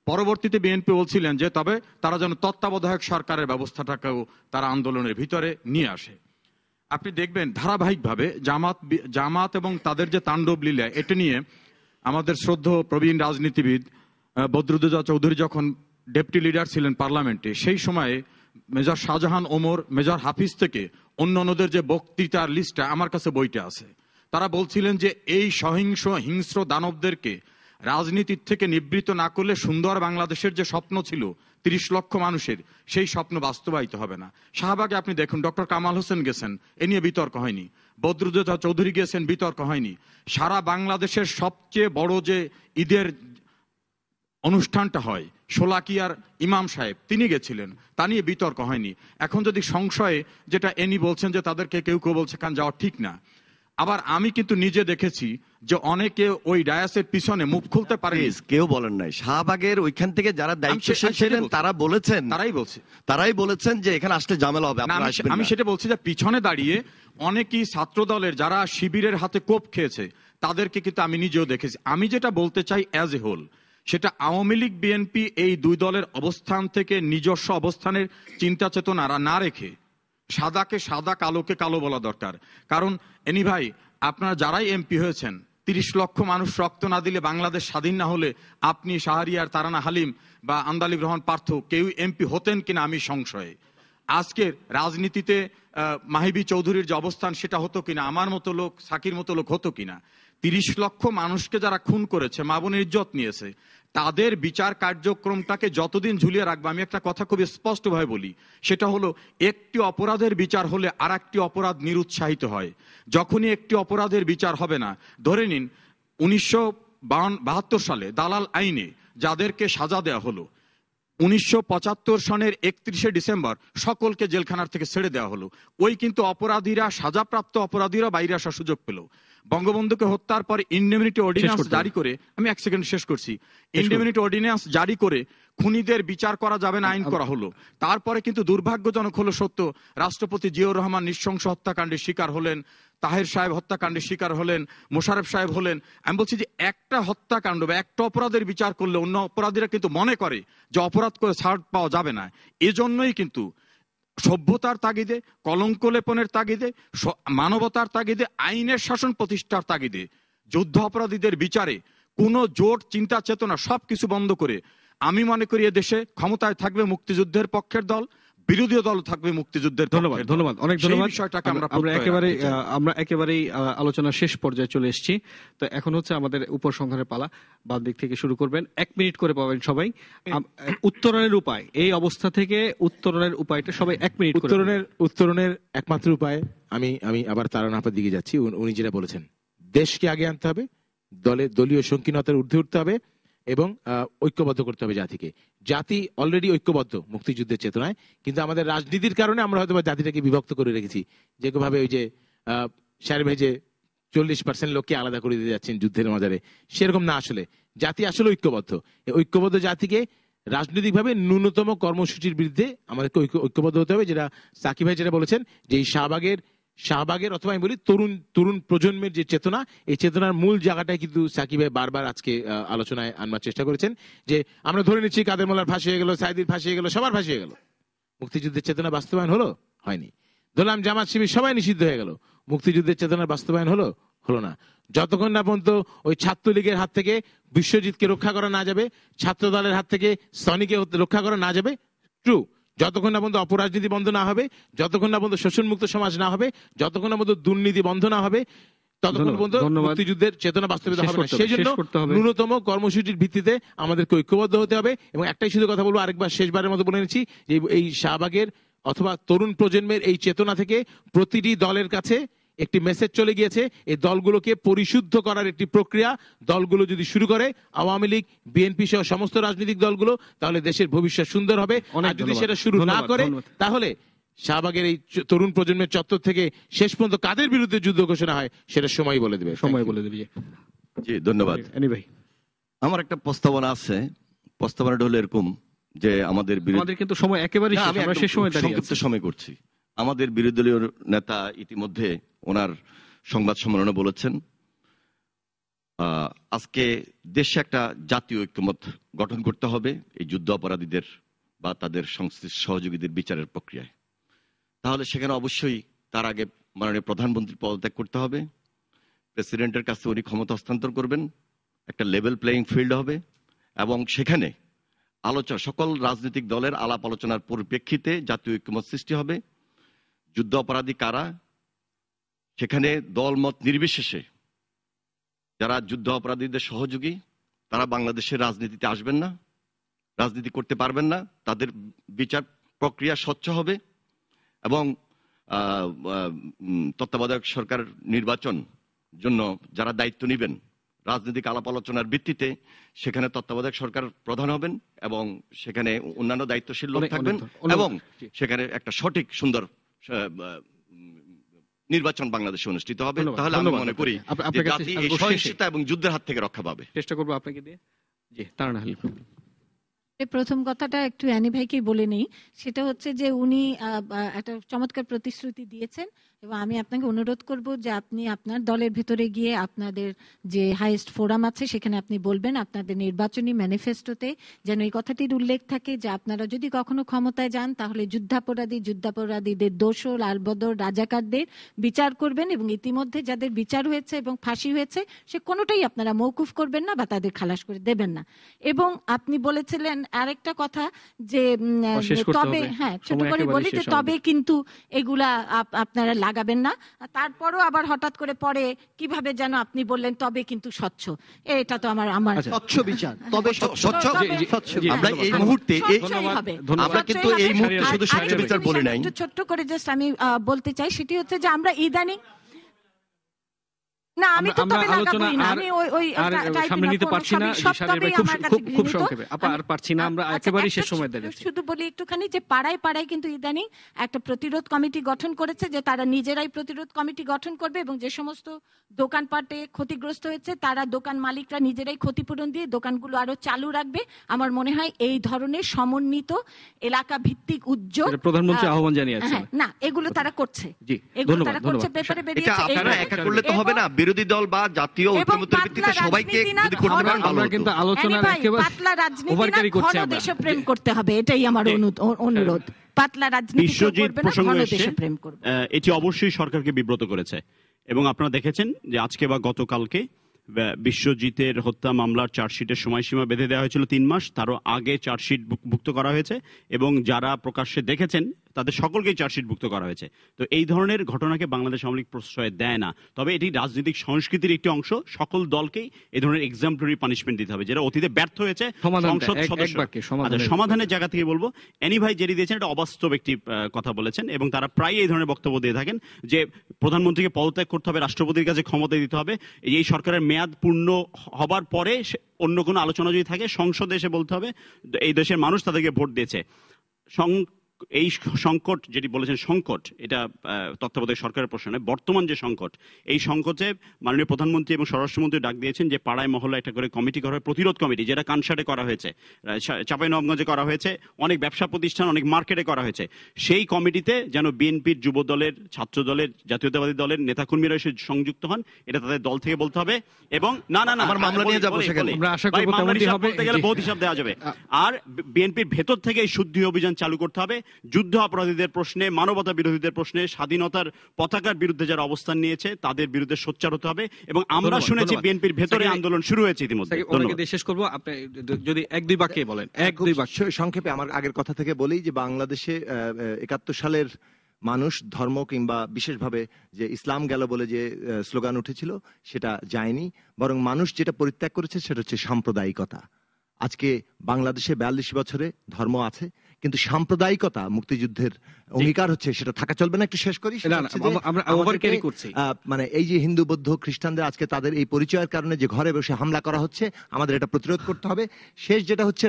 পরবর্তীতে বিএনপি বলছিলেন যে তবে তারা যেন তত্ত্বাবধায়ক সরকারের ব্যবস্থাটাকেও তারা আন্দোলনের ভিতরে নিয়ে আসে। আপনি দেখবেন ধারাবাহিকভাবে জামাত এবং তাদের যে তাণ্ডব লীলা, এটা নিয়ে আমাদের শ্রদ্ধেয় প্রবীণ রাজনীতিবিদ বদরুদ্দোজা চৌধুরী যখন ডেপুটি লিডার ছিলেন পার্লামেন্টে, সেই সময়ে মেজর শাহজাহান ওমর, মেজর হাফিজ থেকে অন্যান্যদের যে বক্তৃতার লিস্টটা আমার কাছে বইটা আছে, তারা বলছিলেন যে এই সহিংস হিংস্র দানবদেরকে রাজনীতির থেকে নিবৃত্ত না করলে সুন্দর বাংলাদেশের যে স্বপ্ন ছিল 30 লক্ষ মানুষের, সেই স্বপ্ন বাস্তবায়িত হবে না। শাহবাগে আপনি দেখুন, ডক্টর কামাল হোসেন গেছেন, এ নিয়ে বিতর্ক হয়নি। বদরুদ্দোজা চৌধুরী গেছেন, বিতর্ক হয়নি। সারা বাংলাদেশের সবচেয়ে বড় যে ঈদের অনুষ্ঠানটা হয়, শোলাকিয়ার ইমাম সাহেব তিনি গেছিলেন, তা নিয়ে বিতর্ক হয়নি। এখন যদি সংশয়ে, যেটা এনি বলছেন যে তাদেরকে কেউ কেউ বলছে কান যাওয়া ঠিক না, আবার আমি কিন্তু নিজে দেখেছি যে অনেকে ওই ডায়াসের পিছনে মুখ খুলতে পারে। কেউ বলেন নাই, শাহবাগের ওইখান থেকে যারা দায়িত্বশীল আমি ছিলেন বলছি। তারা বলেছেন, তারাই বলেছেন যে এখানে আসলে ঝামেলা হবে, না, আপনারা আসবেন আমি না। সেটা বলছি যে পিছনে দাঁড়িয়ে অনেকেই ছাত্র দলের যারা শিবিরের হাতে কোপ খেয়েছে তাদেরকে কিন্তু আমি নিজেও দেখেছি। আমি যেটা বলতে চাই অ্যাজ এ হোল, সেটা আওয়ামী লীগ বিএনপি এই দুই দলের অবস্থান থেকে নিজস্ব অবস্থানের চিন্তা চেতনা না রেখে সাদাকে সাদা, কালোকে কালো বলা দরকার। কারণ এনি ভাই, আপনারা যারাই এমপি হয়েছেন, 30 লক্ষ মানুষ রক্ত না দিলে বাংলাদেশ স্বাধীন না হলে আপনি, শাহরিয়ার, তারানা হালিম বা আন্দালিব রহমান পার্থ কেউ এমপি হতেন কিনা আমি সংশয়ে। আজকের রাজনীতিতে মাহিবি চৌধুরীর যে অবস্থান, সেটা হতো কিনা, আমার মতো লোক, সাকির মতো লোক হতো কিনা। 30 লক্ষ মানুষকে যারা খুন করেছে, মা বোনের ইজ্জত নিয়েছে, তাদের বিচার কার্যক্রমটাকে যতদিন ঝুলিয়ে রাখবে, আমি একটা কথা খুব স্পষ্টভাবে বলি, সেটা হলো একটি অপরাধের বিচার হলে আর একটি অপরাধ নিরুৎসাহিত হয়। যখনই একটি অপরাধের বিচার হবে না, ধরে নিন 1972 সালে দালাল আইনে যাদেরকে সাজা দেওয়া হলো, 1975 সনের 31শে ডিসেম্বর সকলকে জেলখানার থেকে ছেড়ে দেওয়া হলো। ওই কিন্তু অপরাধীরা, সাজাপ্রাপ্ত অপরাধীরা বাইরে আসার সুযোগ পেল। বঙ্গবন্ধুকে হত্যার পর ইন্ডেমনিটি অর্ডিন্যান্স জারি করে, আমি 1 সেকেন্ড শেষ করছি, ইন্ডেমনিটি অর্ডিন্যান্স জারি করে খুনিদের বিচার করা যাবে না আইন করা হলো। তারপরে কিন্তু দুর্ভাগ্যজনক হলো সত্য, রাষ্ট্রপতি জিয়াউর রহমান নৃশংস হত্যাকাণ্ডের শিকার হলেন, তাহের সাহেব হত্যাকাণ্ডের শিকার হলেন, মোশাররফ সাহেব হলেন। আমি বলছি যে একটা হত্যাকাণ্ড বা একটা অপরাধের বিচার করলে অন্য অপরাধীরা কিন্তু মনে করে যে অপরাধ করে ছাড় পাওয়া যাবে না। এজন্যই কিন্তু সভ্যতার তাগিদে, কলঙ্ক লেপনের তাগিদে, মানবতার তাগিদে, আইনের শাসন প্রতিষ্ঠার তাগিদে যুদ্ধ অপরাধীদের বিচারে কোনো জোট, চিন্তা চেতনা সবকিছু বন্ধ করে আমি মনে করি এদেশে ক্ষমতায় থাকবে মুক্তিযুদ্ধের পক্ষের দল, বিরোধী দল থাকবে মুক্তিযুদ্ধের। ধন্যবাদ, অনেক ধন্যবাদ। বিষয়টাকে আমরা একেবারেই আলোচনা শেষ পর্যায়ে চলে এসেছি। তো এখন হচ্ছে আমাদের উপসংহারের পালা। বাম দিক থেকে শুরু করবেন, 1 মিনিট করে পাবেন সবাই। উত্তরণের উপায়, এই অবস্থা থেকে উত্তরণের উপায়টা সবাই 1 মিনিট করে। উত্তরণের একমাত্র উপায়, আমি আবার তারানা আপার দিকে যাচ্ছি, উনি যেটা বলেছেন, দেশকে আগে আনতে হবে, দলীয় সংকীর্ণতার ঊর্ধ্বে উঠতে হবে এবং ঐক্যবদ্ধ করতে হবে জাতিকে। জাতি অলরেডি ঐক্যবদ্ধ মুক্তিযুদ্ধের চেতনায়, কিন্তু আমাদের রাজনীতির কারণে আমরা হয়তো জাতিটাকে বিভক্ত করে রেখেছি। যেভাবে ওই যে সাহেব ভাই যে 40% লোককে আলাদা করে দিতে যাচ্ছেন যুদ্ধের মাঝারে, সেরকম না। আসলে জাতি আসলে ঐক্যবদ্ধ। এই ঐক্যবদ্ধ জাতিকে রাজনৈতিকভাবে ন্যূনতম কর্মসূচির বিরুদ্ধে আমাদেরকে ঐক্যবদ্ধ হতে হবে, যেটা সাকিব ভাই যেটা বলেছেন যে এই শাহবাগের অথবা আমি বলি তরুণ প্রজন্মের যে চেতনা, এই চেতনার মূল জায়গাটাই কিন্তু সাকিব ভাই বারবার আজকে আলোচনায় আনবার চেষ্টা করেছেন। যে আমরা ধরে নিচ্ছি কাদের মোল্লার ফাঁসি হয়ে গেল, সাইদির ফাঁসি হয়ে গেল, সবার ফাঁসি হয়ে গেল, মুক্তিযুদ্ধের চেতনা বাস্তবায়ন হলো? হয়নি। ধরলাম জামাত শিবির সবাই নিষিদ্ধ হয়ে গেল, মুক্তিযুদ্ধের চেতনার বাস্তবায়ন হলো না। যতক্ষণ না পর্যন্ত ওই ছাত্রলীগের হাত থেকে বিশ্বজিৎকে রক্ষা করা না যাবে, ছাত্র দলের হাত থেকে সনিকে রক্ষা করা না যাবে, ট্রু, যতক্ষণ না পর্যন্ত অপরাজনীতি বন্ধ না হবে, যতক্ষণ না পর্যন্ত শোষণমুক্ত সমাজ না হবে, যতক্ষণ না পর্যন্ত দুর্নীতি বন্ধ না হবে, ততক্ষণ পর্যন্ত মুক্তিযুদ্ধের চেতনা বাস্তবিত হবে না। সেই জন্য ন্যূনতম কর্মসূচির ভিত্তিতে আমাদেরকে ঐক্যবদ্ধ হতে হবে। এবং একটাই শুধু কথা বলবো, আরেকবার শেষবারের মতো বলে নিচ্ছি, যে এই শাহবাগের অথবা তরুণ প্রজন্মের এই চেতনা থেকে প্রতিটি দলের কাছে একটি মেসেজ চলে গিয়েছে, এই দলগুলোকে পরিশুদ্ধ করার একটি প্রক্রিয়া দলগুলো যদি শুরু করে, আওয়ামী লীগ, বিএনপি সহ সমস্ত রাজনৈতিক দলগুলো, তাহলে দেশের ভবিষ্যৎ সুন্দর হবে। আর যদি সেটা শুরু না করে, তাহলে শাহবাগের এই তরুণ প্রজন্মের চত্বর থেকে শেষ পর্যন্ত কাদের বিরুদ্ধে যুদ্ধ ঘোষণা হয় সেটা সময় বলে দেবে। জি, ধন্যবাদ। আমার একটা প্রস্তাবনা আছে। প্রস্তাবনাটা হলো এরকম যে আমাদের কিন্তু সময় একেবারে সংক্ষিপ্ত সময় করছি। আমাদের বিরোধী দলীয় নেতা ইতিমধ্যে ওনার সংবাদ সম্মেলনে বলেছেন আজকে দেশে একটা জাতীয় ঐক্যমত গঠন করতে হবে এই যুদ্ধ অপরাধীদের বা তাদের সংশ্লিষ্ট সহযোগীদের বিচারের প্রক্রিয়ায়। তাহলে সেখানে অবশ্যই তার আগে মাননীয় প্রধানমন্ত্রী পদত্যাগ করতে হবে, প্রেসিডেন্টের কাছে উনি ক্ষমতা হস্তান্তর করবেন, একটা লেভেল প্লেয়িং ফিল্ড হবে, এবং সেখানে সকল রাজনৈতিক দলের আলাপ আলোচনার পরিপ্রেক্ষিতে জাতীয় ঐক্যমত সৃষ্টি হবে। যুদ্ধ অপরাধী কারা, সেখানে দলমত নির্বিশেষে যারা যুদ্ধ অপরাধীদের সহযোগী তারা বাংলাদেশের রাজনীতিতে আসবেন না, রাজনীতি করতে পারবেন না, তাদের বিচার প্রক্রিয়া স্বচ্ছ হবে। এবং তত্ত্বাবধায়ক সরকার নির্বাচন জন্য যারা দায়িত্ব নেবেন রাজনৈতিক আলাপ আলোচনার ভিত্তিতে, সেখানে তত্ত্বাবধায়ক সরকার প্রধান হবেন এবং সেখানে অন্যান্য দায়িত্বশীল লোক থাকবেন, এবং সেখানে একটা সঠিক সুন্দর নির্বাচন বাংলাদেশে অনুষ্ঠিত হবে। তাহলে আমি মনে করি জাতি এই সহিংসতা এবং যুদ্ধের হাত থেকে রক্ষা পাবে। চেষ্টা করবো আপনাকে দিয়ে। জি, তারা প্রথম কথাটা একটু অ্যানি ভাইকে বলে নেই, সেটা হচ্ছে যে উনি একটা চমৎকার প্রতিশ্রুতি দিয়েছেন এবং আমি আপনাকে অনুরোধ করব যে আপনি আপনার দলের ভিতরে গিয়ে আপনাদের যে হাইয়েস্ট ফোরাম আছে সেখানে আপনি বলবেন আপনাদের নির্বাচনী ম্যানিফেস্টোতে যেন এই কথাটির উল্লেখ থাকে যে আপনারা যদি কখনো ক্ষমতায় যান তাহলে যুদ্ধাপরাধীদের দোষর, লালবদর, রাজাকারদের বিচার করবেন এবং ইতিমধ্যে যাদের বিচার হয়েছে এবং ফাঁসি হয়েছে সে কোনোটাই আপনারা মওকুফ করবেন না বা তাদের খালাস করে দেবেন না। এবং আপনি বলেছিলেন আরেকটা কথা যে তবে, হ্যাঁ ছোট করে বলি যে তবে কিন্তু এগুলা আপনারা লাগাবেন না, তারপরও আবার হঠাৎ করে পরে কিভাবে যেন আপনি বললেন তবে কিন্তু স্বচ্ছ, এটা তো আমার স্বচ্ছ বিচার, তবে স্বচ্ছ। আমরা এই মুহূর্তে আমরা কিন্তু এই মুহূর্তে শুধু স্বচ্ছ বিচার বলি নাই। একটু ছোট্ট করে জাস্ট আমি বলতে চাই, সেটি হচ্ছে যে আমরা ইদানিং না আমি তো তবে লাগাবই না, আমি ওই সামনে নিতে পারছি না, খুব সংক্ষেপে আর পারছি না, আমরা একেবারেই শেষ সময় দিয়ে যাচ্ছি। শুধু বলি একটুখানি যে পাড়ায় পাড়ায় কিন্তু ইদানিং একটা প্রতিরোধ কমিটি গঠন করেছে, যে তারা নিজেরাই প্রতিরোধ কমিটি গঠন করবে এবং যে সমস্ত দোকানপাটে ক্ষতিগ্রস্ত হয়েছে তারা দোকান মালিকরা নিজেরাই ক্ষতিপূরণ দিয়ে দোকানগুলো আরো চালু রাখবে। আমার মনে হয় এই ধরনের সমন্বিত এলাকা ভিত্তিক উদ্যোগ প্রধানমন্ত্রী আহ্বান জানিয়েছেন, না এগুলো তারা করছে, এগুলো তারা করছে, পেপারে বেরিয়েছে। আপনারা একা করলে তো হবে না, বিরোধী দল বা জাতীয় ঐক্যমত্যের ভিত্তিতে সবাইকে যদি করতে পারেন ভালো হতো। কিন্তু আলোচনার একেবারে পাতলা রাজনীতি করছে, ঘন দেশপ্রেম করতে হবে, এটাই আমার অনুরোধ। পাতলা রাজনীতি করবে না, ঘন দেশপ্রেম করবে। এটি অবশ্যই সরকারকে বিব্রত করেছে এবং আপনারা দেখেছেন যে আজকে বা গতকালকে বিশ্বজিতের হত্যা মামলার চার্জশিটের সময়সীমা বেঁধে দেওয়া হয়েছিল 3 মাস, তারও আগে চার্জশিট ভুক্ত করা হয়েছে এবং যারা প্রকাশ্যে দেখেছেন তাদের সকলকেই চার্জশিট ভুক্ত করা হয়েছে। তো এই ধরনের ঘটনাকে বাংলাদেশ আওয়ামী লীগ প্রশ্রয় দেয় না, তবে এটি রাজনৈতিক সংস্কৃতির একটি অংশ। সকল দলকেই এই ধরনের এক্সাম্পলারি পানিশমেন্ট দিতে হবে, যেটা অতীতে ব্যর্থ হয়েছে। সংসদ সদস্য সমাধানের জায়গা থেকে বলবো, অ্যানি ভাই যেটি দিয়েছেন এটা অবাস্তব একটি কথা বলেছেন এবং তারা প্রায় এই ধরনের বক্তব্য দিয়ে থাকেন যে প্রধানমন্ত্রীকে পদত্যাগ করতে হবে, রাষ্ট্রপতির কাছে ক্ষমতা দিতে হবে, এই সরকারের মেয়াদ পূর্ণ হবার পরে অন্য কোনো আলোচনা যদি থাকে সংসদে এসে বলতে হবে এই দেশের মানুষ তাদেরকে ভোট দিয়েছে। এই সংকট যেটি বলেছেন সংকট, এটা তত্ত্বাবধায়ক সরকারের প্রশ্ন নয়, বর্তমান যে সংকট, এই সংকটে মাননীয় প্রধানমন্ত্রী এবং স্বরাষ্ট্রমন্ত্রী ডাক দিয়েছেন যে পাড়ায় মহল্লা একটা করে কমিটি করা হয়, প্রতিরোধ কমিটি, যেটা কানসাটে করা হয়েছে, চাঁপাইনবাবগঞ্জে করা হয়েছে, অনেক ব্যবসা প্রতিষ্ঠান, অনেক মার্কেটে করা হয়েছে। সেই কমিটিতে যেন বিএনপির যুব দলের, ছাত্র দলের, জাতীয়তাবাদী দলের নেতাকর্মীরা এসে সংযুক্ত হন, এটা তাদের দল থেকে বলতে হবে। এবং না না না আমার মামলা নিয়ে যাবো সেখানে। আমরা আশা করব তেমনটি হবে। বলতে গেলে বহুত হিসাব দেওয়া যাবে। আর বিএনপির ভেতর থেকে এই শুদ্ধি অভিযান চালু করতে হবে। যুদ্ধ অপরাধীদের প্রশ্নে, মানবতা বিরোধীদের প্রশ্নে, স্বাধীনতার পতাকার বিরুদ্ধে যারা অবস্থান নিয়েছে তাদের বিরুদ্ধে সোচ্চার হতে হবে। এবং আমরা শুনেছি বিএনপির ভেতরে আন্দোলন শুরু হয়েছে ইতিমধ্যে। শেষ করবো, আপনি যদি এক দুই বাক্যে বলেন। সংক্ষেপে আমার আগের কথা থেকে বলি যে বাংলাদেশে ৭১ সালের মানুষ ধর্ম কিংবা বিশেষভাবে যে ইসলাম গেল বলে যে স্লোগান উঠেছিল সেটা যায়নি, বরং মানুষ যেটা পরিত্যাগ করেছে সেটা হচ্ছে সাম্প্রদায়িকতা। আজকে বাংলাদেশে ৪২ বছরে ধর্ম আছে, কিন্তু সাম্প্রদায়িকতা মুক্তিযুদ্ধের অঙ্গীকার হচ্ছে, সেটা থাকা চলবে না। একটু শেষ করি। মানে এই যে হিন্দু বৌদ্ধ খ্রিস্টানদের আজকে তাদের এই পরিচয়ের কারণে যে ঘরে বসে হামলা করা হচ্ছে, আমাদের এটা প্রতিরোধ করতে হবে। শেষ যেটা হচ্ছে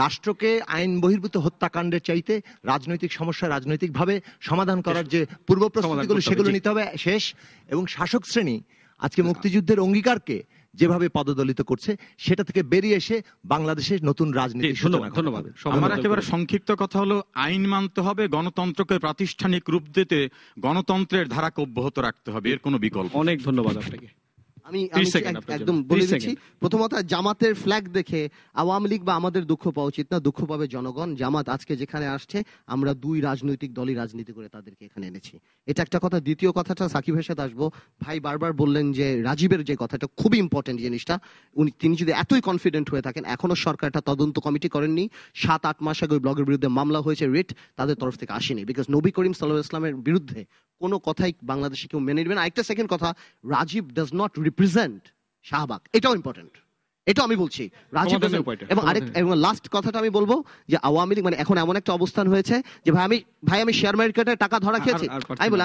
রাষ্ট্রকে আইন বহির্ভূত হত্যাকাণ্ডের চাইতে রাজনৈতিক সমস্যা রাজনৈতিকভাবে সমাধান করার যে পূর্ব প্রস্তুতিগুলো সেগুলো নিতে হবে। শেষ, এবং শাসক শ্রেণী আজকে মুক্তিযুদ্ধের অঙ্গীকারকে যেভাবে পদদলিত করছে সেটা থেকে বেরিয়ে এসে বাংলাদেশের নতুন রাজনীতি। ধন্যবাদ। আমার একেবারে সংক্ষিপ্ত কথা হলো, আইন মানতে হবে, গণতন্ত্রকে প্রাতিষ্ঠানিক রূপ দিতে গণতন্ত্রের ধারাকে অব্যাহত রাখতে হবে, এর কোনো বিকল্প। অনেক ধন্যবাদ আপনাকে। আমি একদম বলে দিচ্ছি, প্রথমত জামাতের ফ্ল্যাগ দেখে আওয়ামী লীগ বা আমাদের দুঃখ পাওয়া উচিত না, দুঃখ পাবে জনগণ। জামাত আজকে যেখানে আসছে, আমরা দুই রাজনৈতিক দলই রাজনীতি করে তাদেরকে এখানে এনেছি, এটা একটা কথা। দ্বিতীয় কথাটা সাকিবের সাথে আসবো, ভাই বারবার বললেন যে রাজীবের যে কথাটা খুবই ইম্পর্টেন্ট জিনিসটা, তিনি যদি এতই কনফিডেন্ট হয়ে থাকেন, এখনো সরকার একটা তদন্ত কমিটি করেননি। ৭-৮ মাস আগে ব্লগের বিরুদ্ধে মামলা হয়েছে, রিট তাদের তরফ থেকে আসেনি, বিকজ নবী করিম সাল্লাল্লাহু আলাইহি ওয়াসাল্লামের বিরুদ্ধে কোনো কথাই বাংলাদেশে কেউ মেনে নেবে না। একটা সেকেন্ড কথা, Rajiv does not represent Shahbag, এটাও ইম্পর্টেন্ট, এটাও আমি বলছি। রাজীব এবং লাস্ট কথাটা আমি বলবো যে আওয়ামী লীগ মানে এখন এমন একটা অবস্থান হয়েছে যে ভাই আমি শেয়ার মার্কেটে টাকা ধরা খেয়েছি,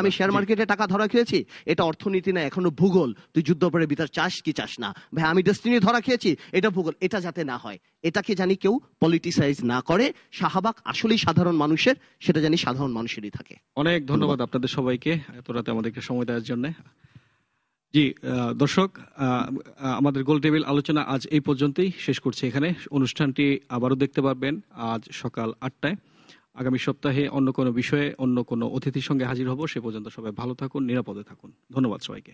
আমি শেয়ার মার্কেটে টাকা ধরা খেয়েছি, এটা অর্থনীতি না, এখনো ভূগোল। তুই যুদ্ধ পরে বিচার চাস কি চাস না, ভাই আমি ডেস্টিনি ধরা খেয়েছি, এটা ভূগোল। এটা যাতে না হয়, এটাকে জানি কেউ পলিটিসাইজ না করে। শাহবাগ আসলেই সাধারণ মানুষের, সেটা জানি সাধারণ মানুষেরই থাকে। অনেক ধন্যবাদ আপনাদের সবাইকে এত রাতে আমাদেরকে সময় দেওয়ার জন্য। জি দর্শক, আমাদের গোল টেবিল আলোচনা আজ এই পর্যন্তই শেষ করছি এখানে। অনুষ্ঠানটি আবারও দেখতে পারবেন আজ সকাল ৮টায়। আগামী সপ্তাহে অন্য কোনো বিষয়ে অন্য কোনো অতিথির সঙ্গে হাজির হব। সে পর্যন্ত সবাই ভালো থাকুন, নিরাপদে থাকুন। ধন্যবাদ সবাইকে।